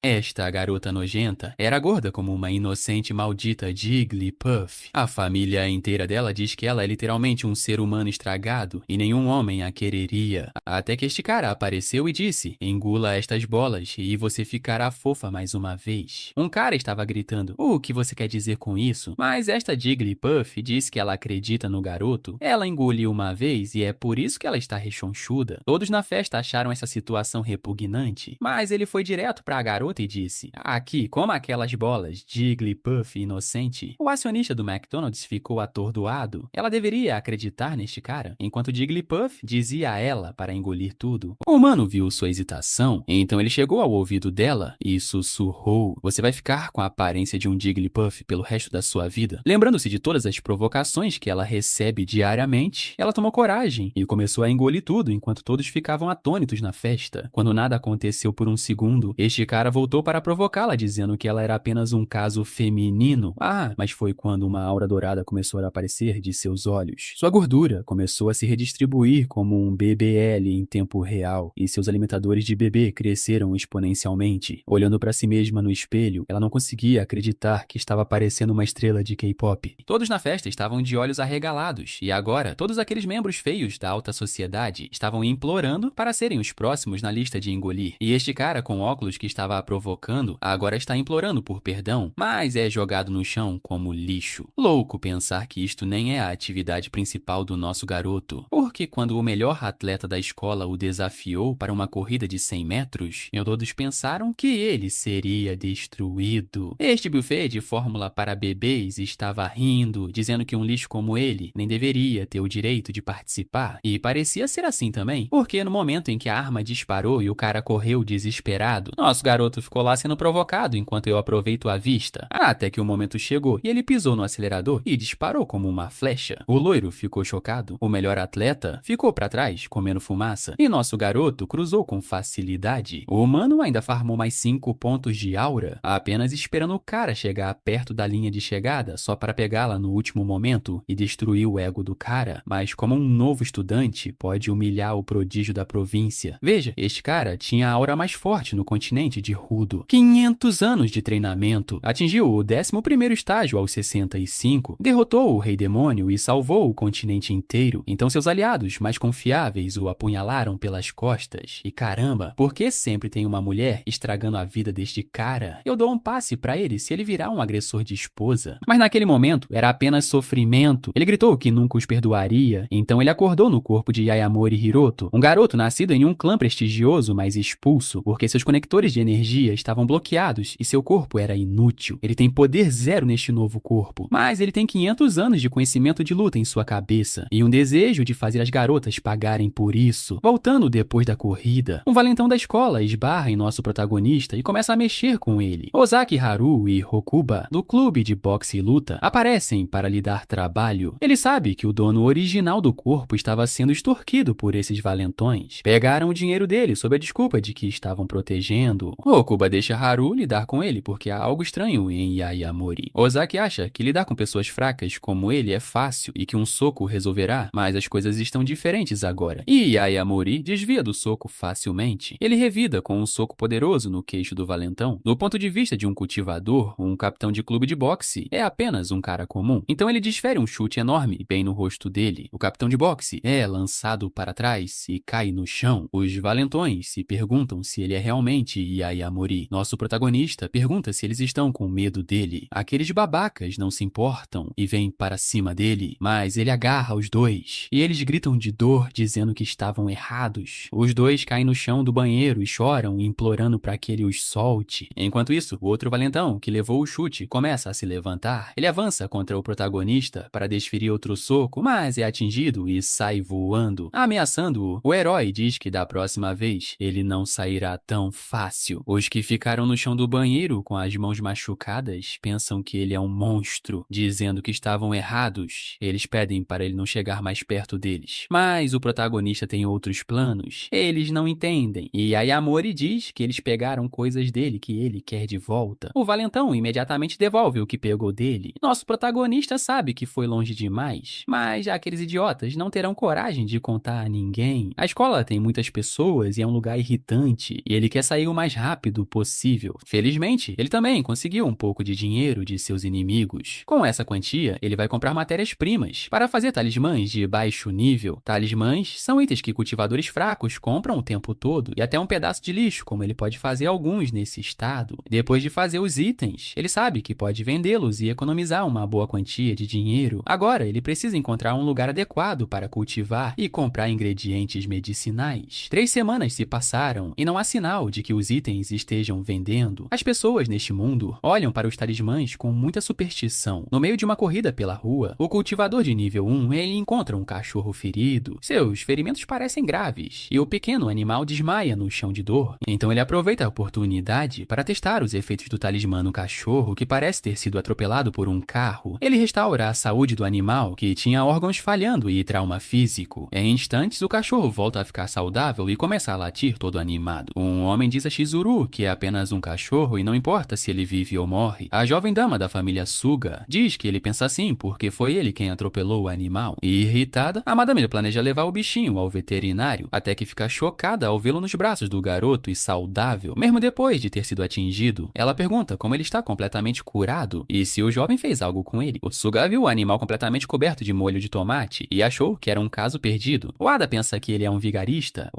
Esta garota nojenta era gorda como uma inocente maldita Jigglypuff. A família inteira dela diz que ela é literalmente um ser humano estragado e nenhum homem a quereria. Até que este cara apareceu e disse: engula estas bolas e você ficará fofa mais uma vez. Um cara estava gritando: o que você quer dizer com isso? Mas esta Jigglypuff diz que ela acredita no garoto. Ela engoliu uma vez e é por isso que ela está rechonchuda. Todos na festa acharam essa situação repugnante, mas ele foi direto para a garota e disse: aqui, coma aquelas bolas, Jigglypuff inocente. O acionista do McDonald's ficou atordoado. Ela deveria acreditar neste cara, enquanto Jigglypuff dizia a ela para engolir tudo. O humano viu sua hesitação, então ele chegou ao ouvido dela e sussurrou: você vai ficar com a aparência de um Jigglypuff pelo resto da sua vida. Lembrando-se de todas as provocações que ela recebe diariamente, ela tomou coragem e começou a engolir tudo enquanto todos ficavam atônitos na festa. Quando nada aconteceu por um segundo, este cara voltou para provocá-la, dizendo que ela era apenas um caso feminino. Mas foi quando uma aura dourada começou a aparecer de seus olhos. Sua gordura começou a se redistribuir como um BBL em tempo real, e seus alimentadores de bebê cresceram exponencialmente. Olhando para si mesma no espelho, ela não conseguia acreditar que estava parecendo uma estrela de K-pop. Todos na festa estavam de olhos arregalados, e agora todos aqueles membros feios da alta sociedade estavam implorando para serem os próximos na lista de engolir. E este cara com óculos que estava a provocando agora está implorando por perdão, mas é jogado no chão como lixo. Louco pensar que isto nem é a atividade principal do nosso garoto, porque quando o melhor atleta da escola o desafiou para uma corrida de 100 metros, todos pensaram que ele seria destruído. Este buffet de fórmula para bebês estava rindo, dizendo que um lixo como ele nem deveria ter o direito de participar, e parecia ser assim também, porque no momento em que a arma disparou e o cara correu desesperado, nosso garoto ficou lá sendo provocado enquanto eu aproveito a vista, até que o momento chegou e ele pisou no acelerador e disparou como uma flecha. O loiro ficou chocado, o melhor atleta ficou para trás comendo fumaça, e nosso garoto cruzou com facilidade. O humano ainda farmou mais 5 pontos de aura, apenas esperando o cara chegar perto da linha de chegada só para pegá-la no último momento e destruir o ego do cara. Mas como um novo estudante pode humilhar o prodígio da província? Veja, este cara tinha a aura mais forte no continente de Rudo. 500 anos de treinamento, atingiu o 11º estágio aos 65, derrotou o Rei Demônio e salvou o continente inteiro. Então seus aliados mais confiáveis o apunhalaram pelas costas. E caramba, por que sempre tem uma mulher estragando a vida deste cara? Eu dou um passe pra ele se ele virar um agressor de esposa. Mas naquele momento era apenas sofrimento. Ele gritou que nunca os perdoaria, então ele acordou no corpo de Yayamori Hiroto, um garoto nascido em um clã prestigioso, mas expulso, porque seus conectores de energia estavam bloqueados e seu corpo era inútil. Ele tem poder zero neste novo corpo, mas ele tem 500 anos de conhecimento de luta em sua cabeça e um desejo de fazer as garotas pagarem por isso. Voltando depois da corrida, um valentão da escola esbarra em nosso protagonista e começa a mexer com ele. Ozaki Haru e Rokuba, do clube de boxe e luta, aparecem para lhe dar trabalho. Ele sabe que o dono original do corpo estava sendo extorquido por esses valentões. Pegaram o dinheiro dele sob a desculpa de que estavam protegendo. Rokuba deixa Haru lidar com ele porque há algo estranho em Yayamori. Ozaki acha que lidar com pessoas fracas como ele é fácil e que um soco resolverá, mas as coisas estão diferentes agora. E Yayamori desvia do soco facilmente. Ele revida com um soco poderoso no queixo do valentão. Do ponto de vista de um cultivador, um capitão de clube de boxe é apenas um cara comum. Então ele desfere um chute enorme bem no rosto dele. O capitão de boxe é lançado para trás e cai no chão. Os valentões se perguntam se ele é realmente Yayamori. Nosso protagonista pergunta se eles estão com medo dele. Aqueles babacas não se importam e vêm para cima dele, mas ele agarra os dois e eles gritam de dor dizendo que estavam errados. Os dois caem no chão do banheiro e choram, implorando para que ele os solte. Enquanto isso, o outro valentão, que levou o chute, começa a se levantar. Ele avança contra o protagonista para desferir outro soco, mas é atingido e sai voando, ameaçando-o. O herói diz que da próxima vez ele não sairá tão fácil. Os que ficaram no chão do banheiro com as mãos machucadas pensam que ele é um monstro, dizendo que estavam errados. Eles pedem para ele não chegar mais perto deles. Mas o protagonista tem outros planos. Eles não entendem. E Yayamori diz que eles pegaram coisas dele que ele quer de volta. O valentão imediatamente devolve o que pegou dele. Nosso protagonista sabe que foi longe demais, mas aqueles idiotas não terão coragem de contar a ninguém. A escola tem muitas pessoas e é um lugar irritante, e ele quer sair o mais rápido rápido possível. Felizmente, ele também conseguiu um pouco de dinheiro de seus inimigos. Com essa quantia, ele vai comprar matérias-primas para fazer talismãs de baixo nível. Talismãs são itens que cultivadores fracos compram o tempo todo e até um pedaço de lixo, como ele pode fazer alguns nesse estado. Depois de fazer os itens, ele sabe que pode vendê-los e economizar uma boa quantia de dinheiro. Agora, ele precisa encontrar um lugar adequado para cultivar e comprar ingredientes medicinais. 3 semanas se passaram e não há sinal de que os itens estejam vendendo. As pessoas neste mundo olham para os talismãs com muita superstição. No meio de uma corrida pela rua, o cultivador de nível 1 ele encontra um cachorro ferido. Seus ferimentos parecem graves e o pequeno animal desmaia no chão de dor. Então ele aproveita a oportunidade para testar os efeitos do talismã no cachorro que parece ter sido atropelado por um carro. Ele restaura a saúde do animal que tinha órgãos falhando e trauma físico. Em instantes, o cachorro volta a ficar saudável e começa a latir todo animado. Um homem diz a Chizuru que é apenas um cachorro e não importa se ele vive ou morre. A jovem dama da família Suga diz que ele pensa assim porque foi ele quem atropelou o animal. E irritada, a madame planeja levar o bichinho ao veterinário, até que fica chocada ao vê-lo nos braços do garoto e saudável. Mesmo depois de ter sido atingido, ela pergunta como ele está completamente curado e se o jovem fez algo com ele. O Suga viu o animal completamente coberto de molho de tomate e achou que era um caso perdido. O Ada pensa que ele é um vigarista.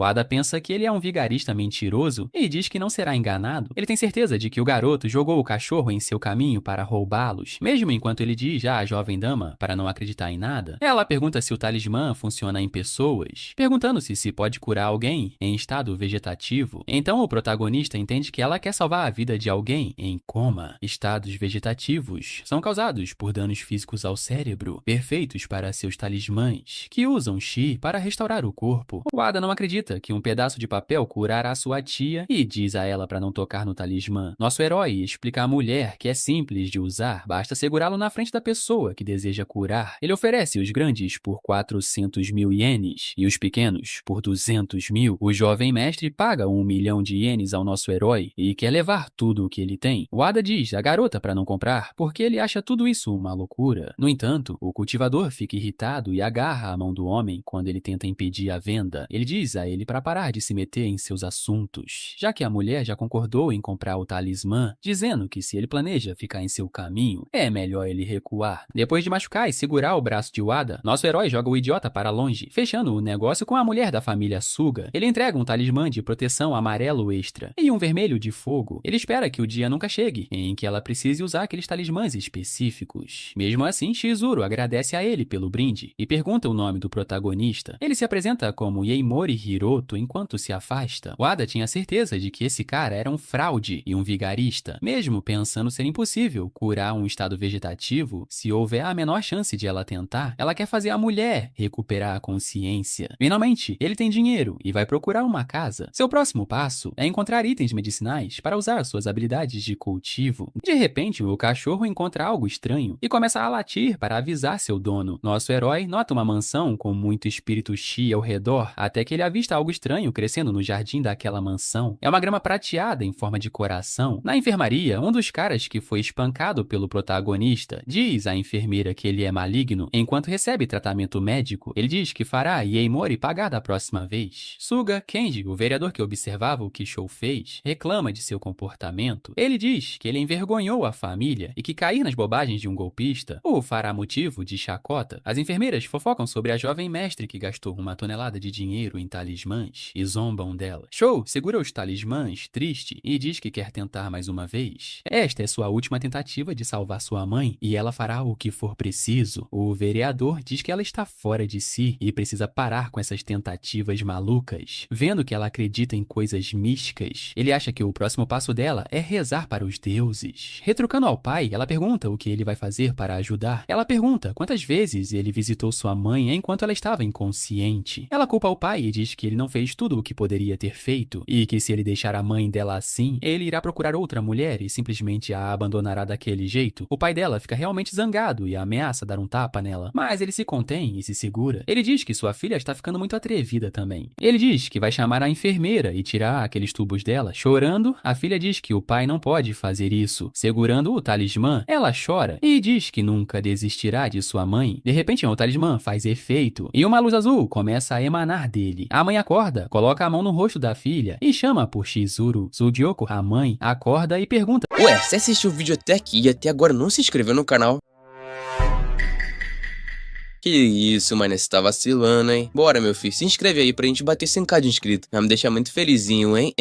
Mentiroso e diz que não será enganado. Ele tem certeza de que o garoto jogou o cachorro em seu caminho para roubá-los. Mesmo enquanto ele diz à jovem dama para não acreditar em nada, ela pergunta se o talismã funciona em pessoas, perguntando-se se pode curar alguém em estado vegetativo. Então o protagonista entende que ela quer salvar a vida de alguém em coma. Estados vegetativos são causados por danos físicos ao cérebro, perfeitos para seus talismãs, que usam Chi para restaurar o corpo. O Ada não acredita que um pedaço de papel curará sua tia e diz a ela para não tocar no talismã. Nosso herói explica à mulher que é simples de usar, basta segurá-lo na frente da pessoa que deseja curar. Ele oferece os grandes por 400.000 ienes e os pequenos por 200.000. O jovem mestre paga 1 milhão de ienes ao nosso herói e quer levar tudo o que ele tem. O Ada diz à garota para não comprar porque ele acha tudo isso uma loucura. No entanto, o cultivador fica irritado e agarra a mão do homem quando ele tenta impedir a venda. Ele diz a ele para parar de se meter em seus assuntos, já que a mulher já concordou em comprar o talismã, dizendo que se ele planeja ficar em seu caminho, é melhor ele recuar. Depois de machucar e segurar o braço de Wada, nosso herói joga o idiota para longe, fechando o negócio com a mulher da família Suga. Ele entrega um talismã de proteção amarelo extra e um vermelho de fogo. Ele espera que o dia nunca chegue em que ela precise usar aqueles talismãs específicos. Mesmo assim, Chizuru agradece a ele pelo brinde e pergunta o nome do protagonista. Ele se apresenta como Yeimori Hiroto enquanto se afasta. Wada tinha certeza de que esse cara era um fraude e um vigarista, mesmo pensando ser impossível curar um estado vegetativo. Se houver a menor chance de ela tentar, ela quer fazer a mulher recuperar a consciência. Finalmente, ele tem dinheiro e vai procurar uma casa. Seu próximo passo é encontrar itens medicinais para usar suas habilidades de cultivo. De repente, o cachorro encontra algo estranho e começa a latir para avisar seu dono. Nosso herói nota uma mansão com muito espírito Chi ao redor, até que ele avista algo estranho crescendo no jardim daquela mansão. É uma grama prateada em forma de coração. Na enfermaria, um dos caras que foi espancado pelo protagonista diz à enfermeira que ele é maligno. Enquanto recebe tratamento médico, ele diz que fará Yeimori pagar da próxima vez. Suga Kenji, o vereador que observava o que Shou fez, reclama de seu comportamento. Ele diz que ele envergonhou a família e que cair nas bobagens de um golpista o fará motivo de chacota. As enfermeiras fofocam sobre a jovem mestre que gastou 1 tonelada de dinheiro em talismãs e zombam dela. Shou segura os talismãs, triste, e diz que quer tentar mais uma vez. Esta é sua última tentativa de salvar sua mãe e ela fará o que for preciso. O vereador diz que ela está fora de si e precisa parar com essas tentativas malucas. Vendo que ela acredita em coisas místicas, ele acha que o próximo passo dela é rezar para os deuses. Retrucando ao pai, ela pergunta o que ele vai fazer para ajudar. Ela pergunta quantas vezes ele visitou sua mãe enquanto ela estava inconsciente. Ela culpa o pai e diz que ele não fez tudo o que poderia ter feito e que se ele deixar a mãe dela assim, ele irá procurar outra mulher e simplesmente a abandonará daquele jeito. O pai dela fica realmente zangado e ameaça dar um tapa nela, mas ele se contém e se segura. Ele diz que sua filha está ficando muito atrevida também. Ele diz que vai chamar a enfermeira e tirar aqueles tubos dela. Chorando, a filha diz que o pai não pode fazer isso. Segurando o talismã, ela chora e diz que nunca desistirá de sua mãe. De repente, o talismã faz efeito e uma luz azul começa a emanar dele. A mãe acorda, coloca a mão no rosto da filha e chama por Chizuru. Shizuru, Sujioko, a mãe, acorda e pergunta: Ué, você assistiu o vídeo até aqui e até agora não se inscreveu no canal? Que isso, mano, você tá vacilando, hein? Bora, meu filho, se inscreve aí pra gente bater 100k de inscrito. Vai me deixar muito felizinho, hein?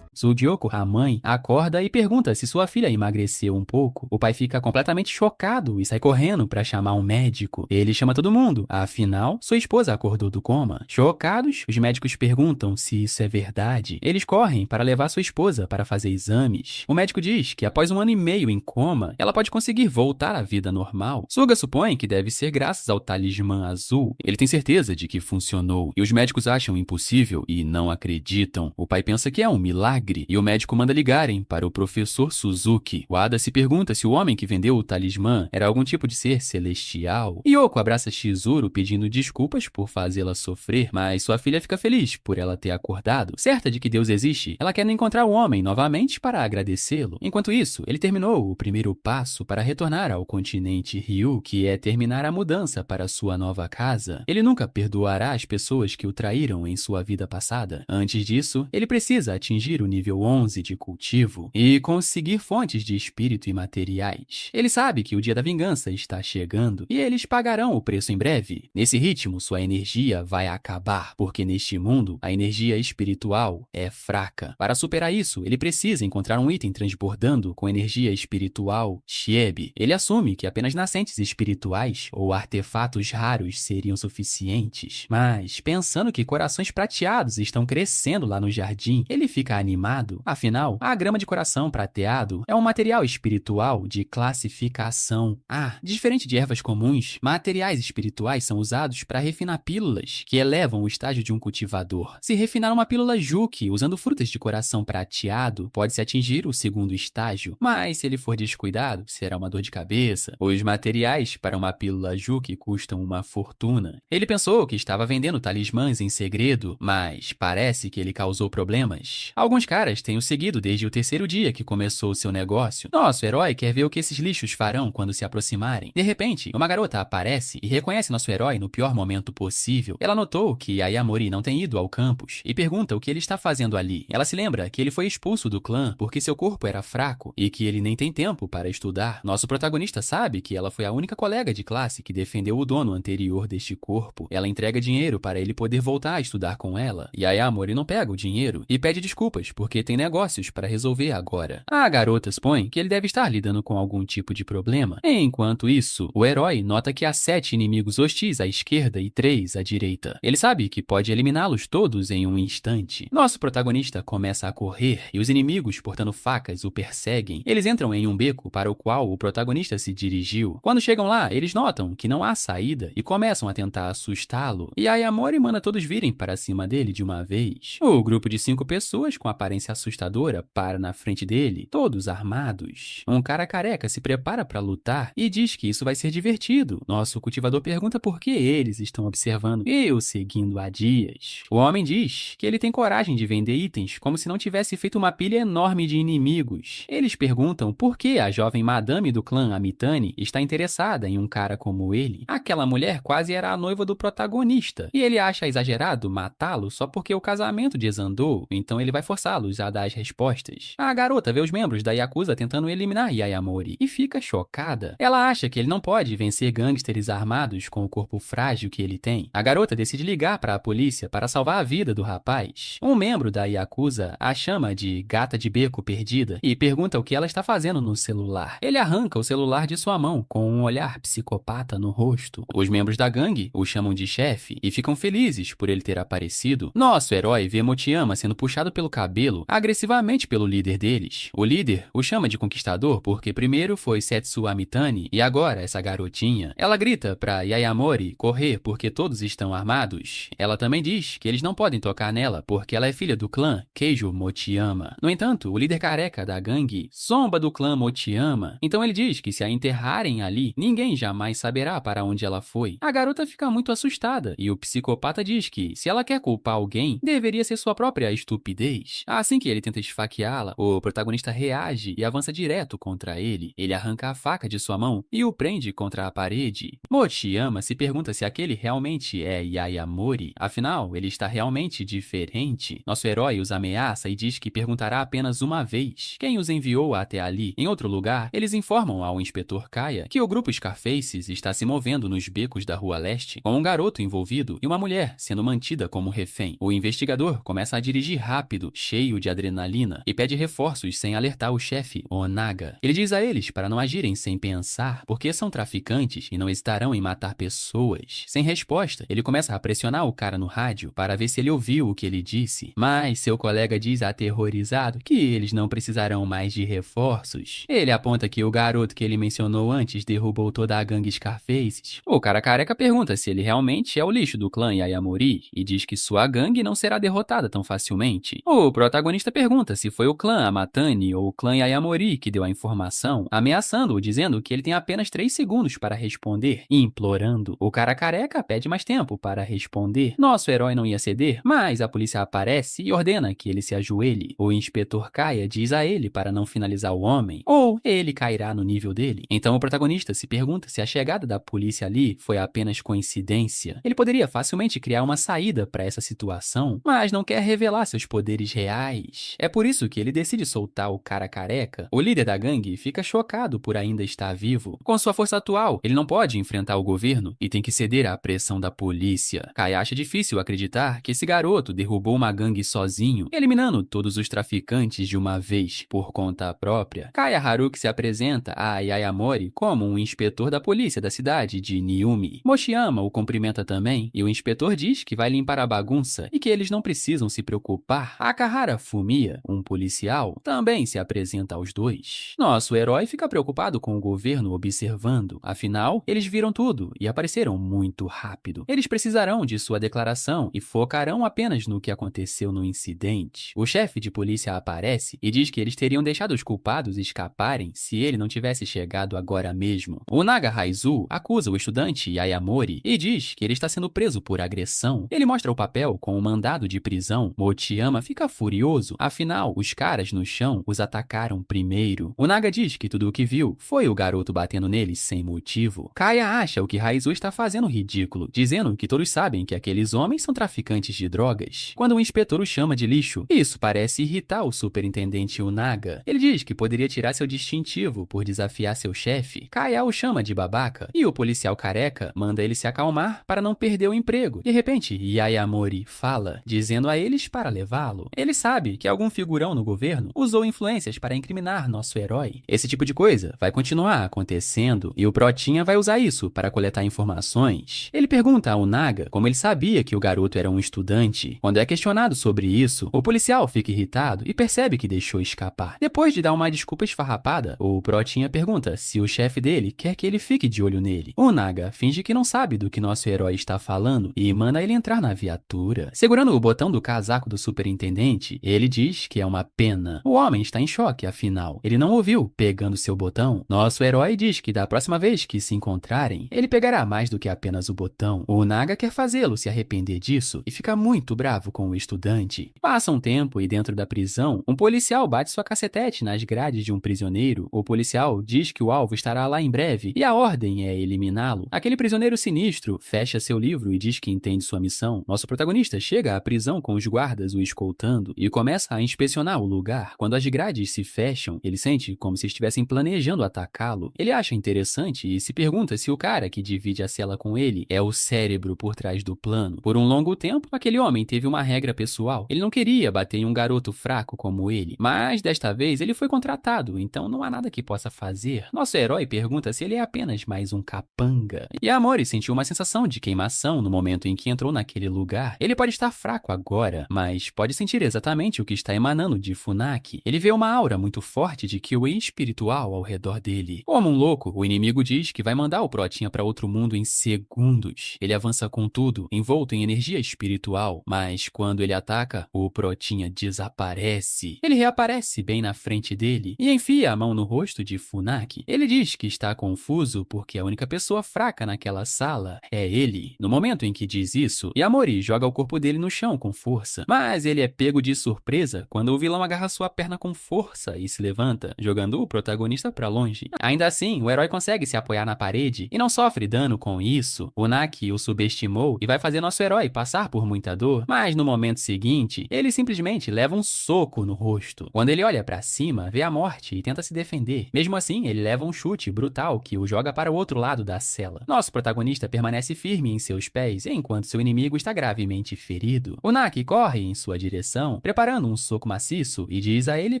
Sujioko, a mãe, acorda e pergunta se sua filha emagreceu um pouco. O pai fica completamente chocado e sai correndo pra chamar um médico. Ele chama todo mundo, afinal, sua esposa acordou do coma. Chocados, os médicos perguntam se isso é verdade. Eles correm para levar sua esposa para fazer exames. O médico diz que após 1 ano e meio em coma, ela pode conseguir voltar à vida normal. Suga supõe que deve ser graças ao talismã azul. Ele tem certeza de que funcionou, e os médicos acham impossível e não acreditam. O pai pensa que é um milagre, e o médico manda ligarem para o professor Suzuki. O Ada se pergunta se o homem que vendeu o talismã era algum tipo de ser celestial. Yoko abraça Shizuru pedindo desculpas por fazê-la sofrer, mas sua filha fica feliz por ela ter acordado. Certa de que Deus existe, ela quer encontrar o homem novamente para agradecê-lo. Enquanto isso, ele terminou o primeiro passo para retornar ao continente Ryu, que é terminar a mudança para sua nova casa. Ele nunca perdoará as pessoas que o traíram em sua vida passada. Antes disso, ele precisa atingir o nível 11 de cultivo e conseguir fontes de espírito e materiais. Ele sabe que o dia da vingança está chegando e eles pagarão o preço em breve. Nesse ritmo, sua energia vai acabar, porque neste mundo, a energia espiritual é fraca. Para superar isso, ele precisa encontrar um item transbordando com energia espiritual Shiebe. Ele assume que apenas nascentes espirituais ou artefatos raros seriam suficientes. Mas, pensando que corações prateados estão crescendo lá no jardim, ele fica animado. Afinal, a grama de coração prateado é um material espiritual de classificação A. Diferente de ervas comuns, materiais espirituais são usados para refinar pílulas, que elevam o estágio de um cultivador. Se refinar uma pílula Juki usando frutas de coração prateado, pode-se atingir o segundo estágio, mas se ele for descuidado, será uma dor de cabeça. Os materiais para uma pílula Juki custam uma fortuna. Ele pensou que estava vendendo talismãs em segredo, mas parece que ele causou problemas. Alguns caras têm o seguido desde o 3º dia que começou seu negócio. Nosso herói quer ver o que esses lixos farão quando se aproximarem. De repente, uma garota aparece e reconhece nosso herói no pior momento possível. Ela notou que Ayamori não tem ido ao campus e pergunta o que ele está fazendo ali. Ela se lembra que ele foi expulso do clã porque seu corpo era fraco e que ele nem tem tempo para estudar. Nosso protagonista sabe que ela foi a única colega de classe que defendeu o dono anterior deste corpo. Ela entrega dinheiro para ele poder voltar a estudar com ela. E Ayamori não pega o dinheiro e pede desculpas porque tem negócios para resolver agora. A garota supõe que ele deve estar lidando com algum tipo de problema. Enquanto isso, o herói nota que há 7 inimigos hostis à esquerda e 3 à direita. Ele sabe que pode eliminá-los todos em um instante. Nosso protagonista começa a correr e os inimigos portando facas o perseguem. Eles entram em um beco para o qual o protagonista se dirigiu. Quando chegam lá, eles notam que não há saída e começam a tentar assustá-lo. E Ayamori manda todos virem para cima dele de uma vez. O grupo de 5 pessoas com aparência assustadora para na frente dele, todos armados. Um cara careca se prepara para lutar e diz que isso vai ser divertido. Nosso cultivador pergunta por que eles estão observando e o seguindo há dias. O homem diz que ele tem coragem de vender itens como se não tivesse feito uma pilha enorme de inimigos. Eles perguntam por que a jovem madame do clã Amitani está interessada em um cara como ele. Aquela mulher quase era a noiva do protagonista, e ele acha exagerado matá-lo só porque o casamento desandou, então ele vai forçá-los a dar as respostas. A garota vê os membros da Yakuza tentando eliminar Ayamori e fica chocada. Ela acha que ele não pode vencer gangsters armados com o corpo frágil que ele tem. A garota decide ligar para a polícia para salvar a vida do rapaz. Um membro da Yakuza a chama de gata de beco perdida e pergunta o que ela está fazendo no celular. Ele arranca o celular de sua mão com um olhar psicopata no rosto. Os membros da gangue o chamam de chefe e ficam felizes por ele ter aparecido. Nosso herói vê Mochiyama sendo puxado pelo cabelo agressivamente pelo líder deles. O líder o chama de conquistador porque primeiro foi Setsu Amitani e agora essa garotinha. Ela grita pra Ayamori correr porque todos estão armados. Ela também diz que eles não podem tocar nela porque ela é filha do clã Keijo Mochiyama. No entanto, o líder careca da gangue zomba do clã Mochiyama. Então ele diz que se a enterrarem ali, ninguém jamais saberá para onde ela foi. A garota fica muito assustada e o psicopata diz que, se ela quer culpar alguém, deveria ser sua própria estupidez. Assim que ele tenta esfaqueá-la, o protagonista reage e avança direto contra ele. Ele arranca a faca de sua mão e o prende contra a parede. Mochiyama se pergunta se aquele realmente é Yayamori, afinal, ele está realmente diferente. Nosso herói os ameaça e diz que perguntará apenas uma vez quem os enviou até ali. Em outro lugar, eles informam ao inspetor Kaya que o grupo Scarfaces está se movendo nos becos da Rua Leste, com um garoto envolvido e uma mulher sendo mantida como refém. O investigador começa a dirigir rápido, cheio de adrenalina, e pede reforços sem alertar o chefe, Onaga. Ele diz a eles para não agirem sem pensar, porque são traficantes e não hesitarão em matar pessoas. Sem resposta, ele começa a pressionar o cara no rádio para ver se ele ouviu o que ele disse, mas seu colega diz aterrorizado que eles não precisarão mais de reforços. Ele aponta que o garoto que ele mencionou antes derrubou toda a gangue Scarfaces. O cara careca pergunta se ele realmente é o lixo do clã Yayamori e diz que sua gangue não será derrotada tão facilmente. O protagonista pergunta se foi o clã Amatani ou o clã Yayamori que deu a informação, ameaçando-o, dizendo que ele tem apenas 3 segundos para responder, implorando. O cara careca pede mais tempo para responder. Nosso herói não ia ceder, mas a polícia aparece e ordena que ele se ajoelhe. O inspetor Kaya diz a ele para não finalizar o homem, ou ele cairá no nível dele. Então o protagonista se pergunta se a chegada da polícia ali foi apenas coincidência. Ele poderia facilmente criar uma saída para essa situação, mas não quer revelar seus poderes reais. É por isso que ele decide soltar o cara careca. O líder da gangue fica chocado por ainda estar vivo. Com sua força atual, ele não pode enfrentar o governo e tem que ceder à pressão da polícia. Kai acha difícil acreditar que esse garoto derrubou uma gangue sozinho, eliminando todos os traficantes de uma vez, por conta própria. Kaya Haruki se apresenta a Yayamori como um inspetor da polícia da cidade de Niumi. Mochiyama o cumprimenta também, e o inspetor diz que vai limpar a bagunça e que eles não precisam se preocupar. Akahara Fumiya, um policial, também se apresenta aos dois. Nosso herói fica preocupado com o governo observando, afinal, eles viram tudo e apareceram muito rápido. Eles precisarão de sua declaração e focarão apenas no que aconteceu no incidente. O chefe de polícia aparece e diz que eles teriam deixado os culpados escaparem se ele não tivesse chegado agora mesmo. O Naga Raizu acusa o estudante Yayamori e diz que ele está sendo preso por agressão. Ele mostra o papel com o mandado de prisão. Mochiyama fica furioso, afinal, os caras no chão os atacaram primeiro. O Naga diz que tudo o que viu foi o garoto batendo neles sem motivo. Kaya acha o que Raizu está fazendo ridículo, dizendo que todos sabem que aqueles homens são traficantes de drogas. Quando o inspetor o chama de lixo, isso parece irritar o superintendente Unaga. Ele diz que poderia tirar seu distintivo por desafiar seu chefe. Kaya o chama de babaca e o policial careca manda ele se acalmar para não perder o emprego. De repente, Yayamori fala, dizendo a eles para levá-lo. Ele sabe que algum figurão no governo usou influências para incriminar nosso herói. Esse tipo de coisa vai continuar acontecendo e o Protinha vai usar isso para coletar informações. Ele pergunta ao Naga como ele sabia que o garoto era um estudante. Quando é questionado sobre isso, o policial fica irritado e percebe que deixou escapar. Depois de dar uma desculpa esfarrapada, o Protinha pergunta se o chefe dele quer que ele fique de olho nele. O Naga finge que não sabe do que nosso herói está falando e manda ele entrar na viatura. Segurando o botão do casaco do superintendente, ele diz que é uma pena. O homem está em choque, afinal. Ele não ouviu pegando seu botão. Nosso herói diz que da próxima vez que se encontrarem, ele pegará mais do que apenas o botão. O Naga quer fazê-lo se arrepender disso e fica muito bravo com o estudante. Passa um tempo e dentro da prisão, um policial bate sua cacetete nas grades de um prisioneiro. O policial diz que o alvo estará lá em breve e a ordem é eliminá-lo. Aquele prisioneiro sinistro fecha seu livro e diz que entende sua missão. Nosso protagonista chega à prisão com os guardas o escoltando e começa a inspecionar o lugar. Quando as grades se fecham, ele sente como se estivessem planejando atacá-lo. Ele acha interessante e se pergunta se o cara que divide a cela com ele é o cérebro por trás do plano. Por um longo tempo, aquele homem teve uma regra pessoal. Ele não queria bater em um garoto fraco como ele, mas desta vez ele foi contratado, então não há nada que possa fazer. Nosso herói pergunta se ele é apenas mais um capanga. E Amori sentiu uma sensação de queimação no momento em que entrou naquele lugar. Ele pode estar fraco agora, mas pode sentir exatamente o que está emanando de Funaki. Ele vê uma aura muito forte de Kyuei espiritual ao redor dele. Como um louco, o inimigo diz que vai mandar o Protinha para outro mundo em segundos. Ele avança com tudo, envolto em energia espiritual, mas quando ele ataca, o Protinha desaparece. Ele reaparece bem na frente dele e enfia a mão no rosto de Funaki. Ele diz que está confuso porque a única pessoa pessoa fraca naquela sala é ele. No momento em que diz isso, Yamori joga o corpo dele no chão com força, mas ele é pego de surpresa quando o vilão agarra sua perna com força e se levanta, jogando o protagonista pra longe. Ainda assim, o herói consegue se apoiar na parede e não sofre dano com isso. Funaki o subestimou e vai fazer nosso herói passar por muita dor, mas no momento seguinte, ele simplesmente leva um soco no rosto. Quando ele olha pra cima, vê a morte e tenta se defender. Mesmo assim, ele leva um chute brutal que o joga para o outro lado da cela. Nosso protagonista permanece firme em seus pés enquanto seu inimigo está gravemente ferido. Funaki corre em sua direção, preparando um soco maciço e diz a ele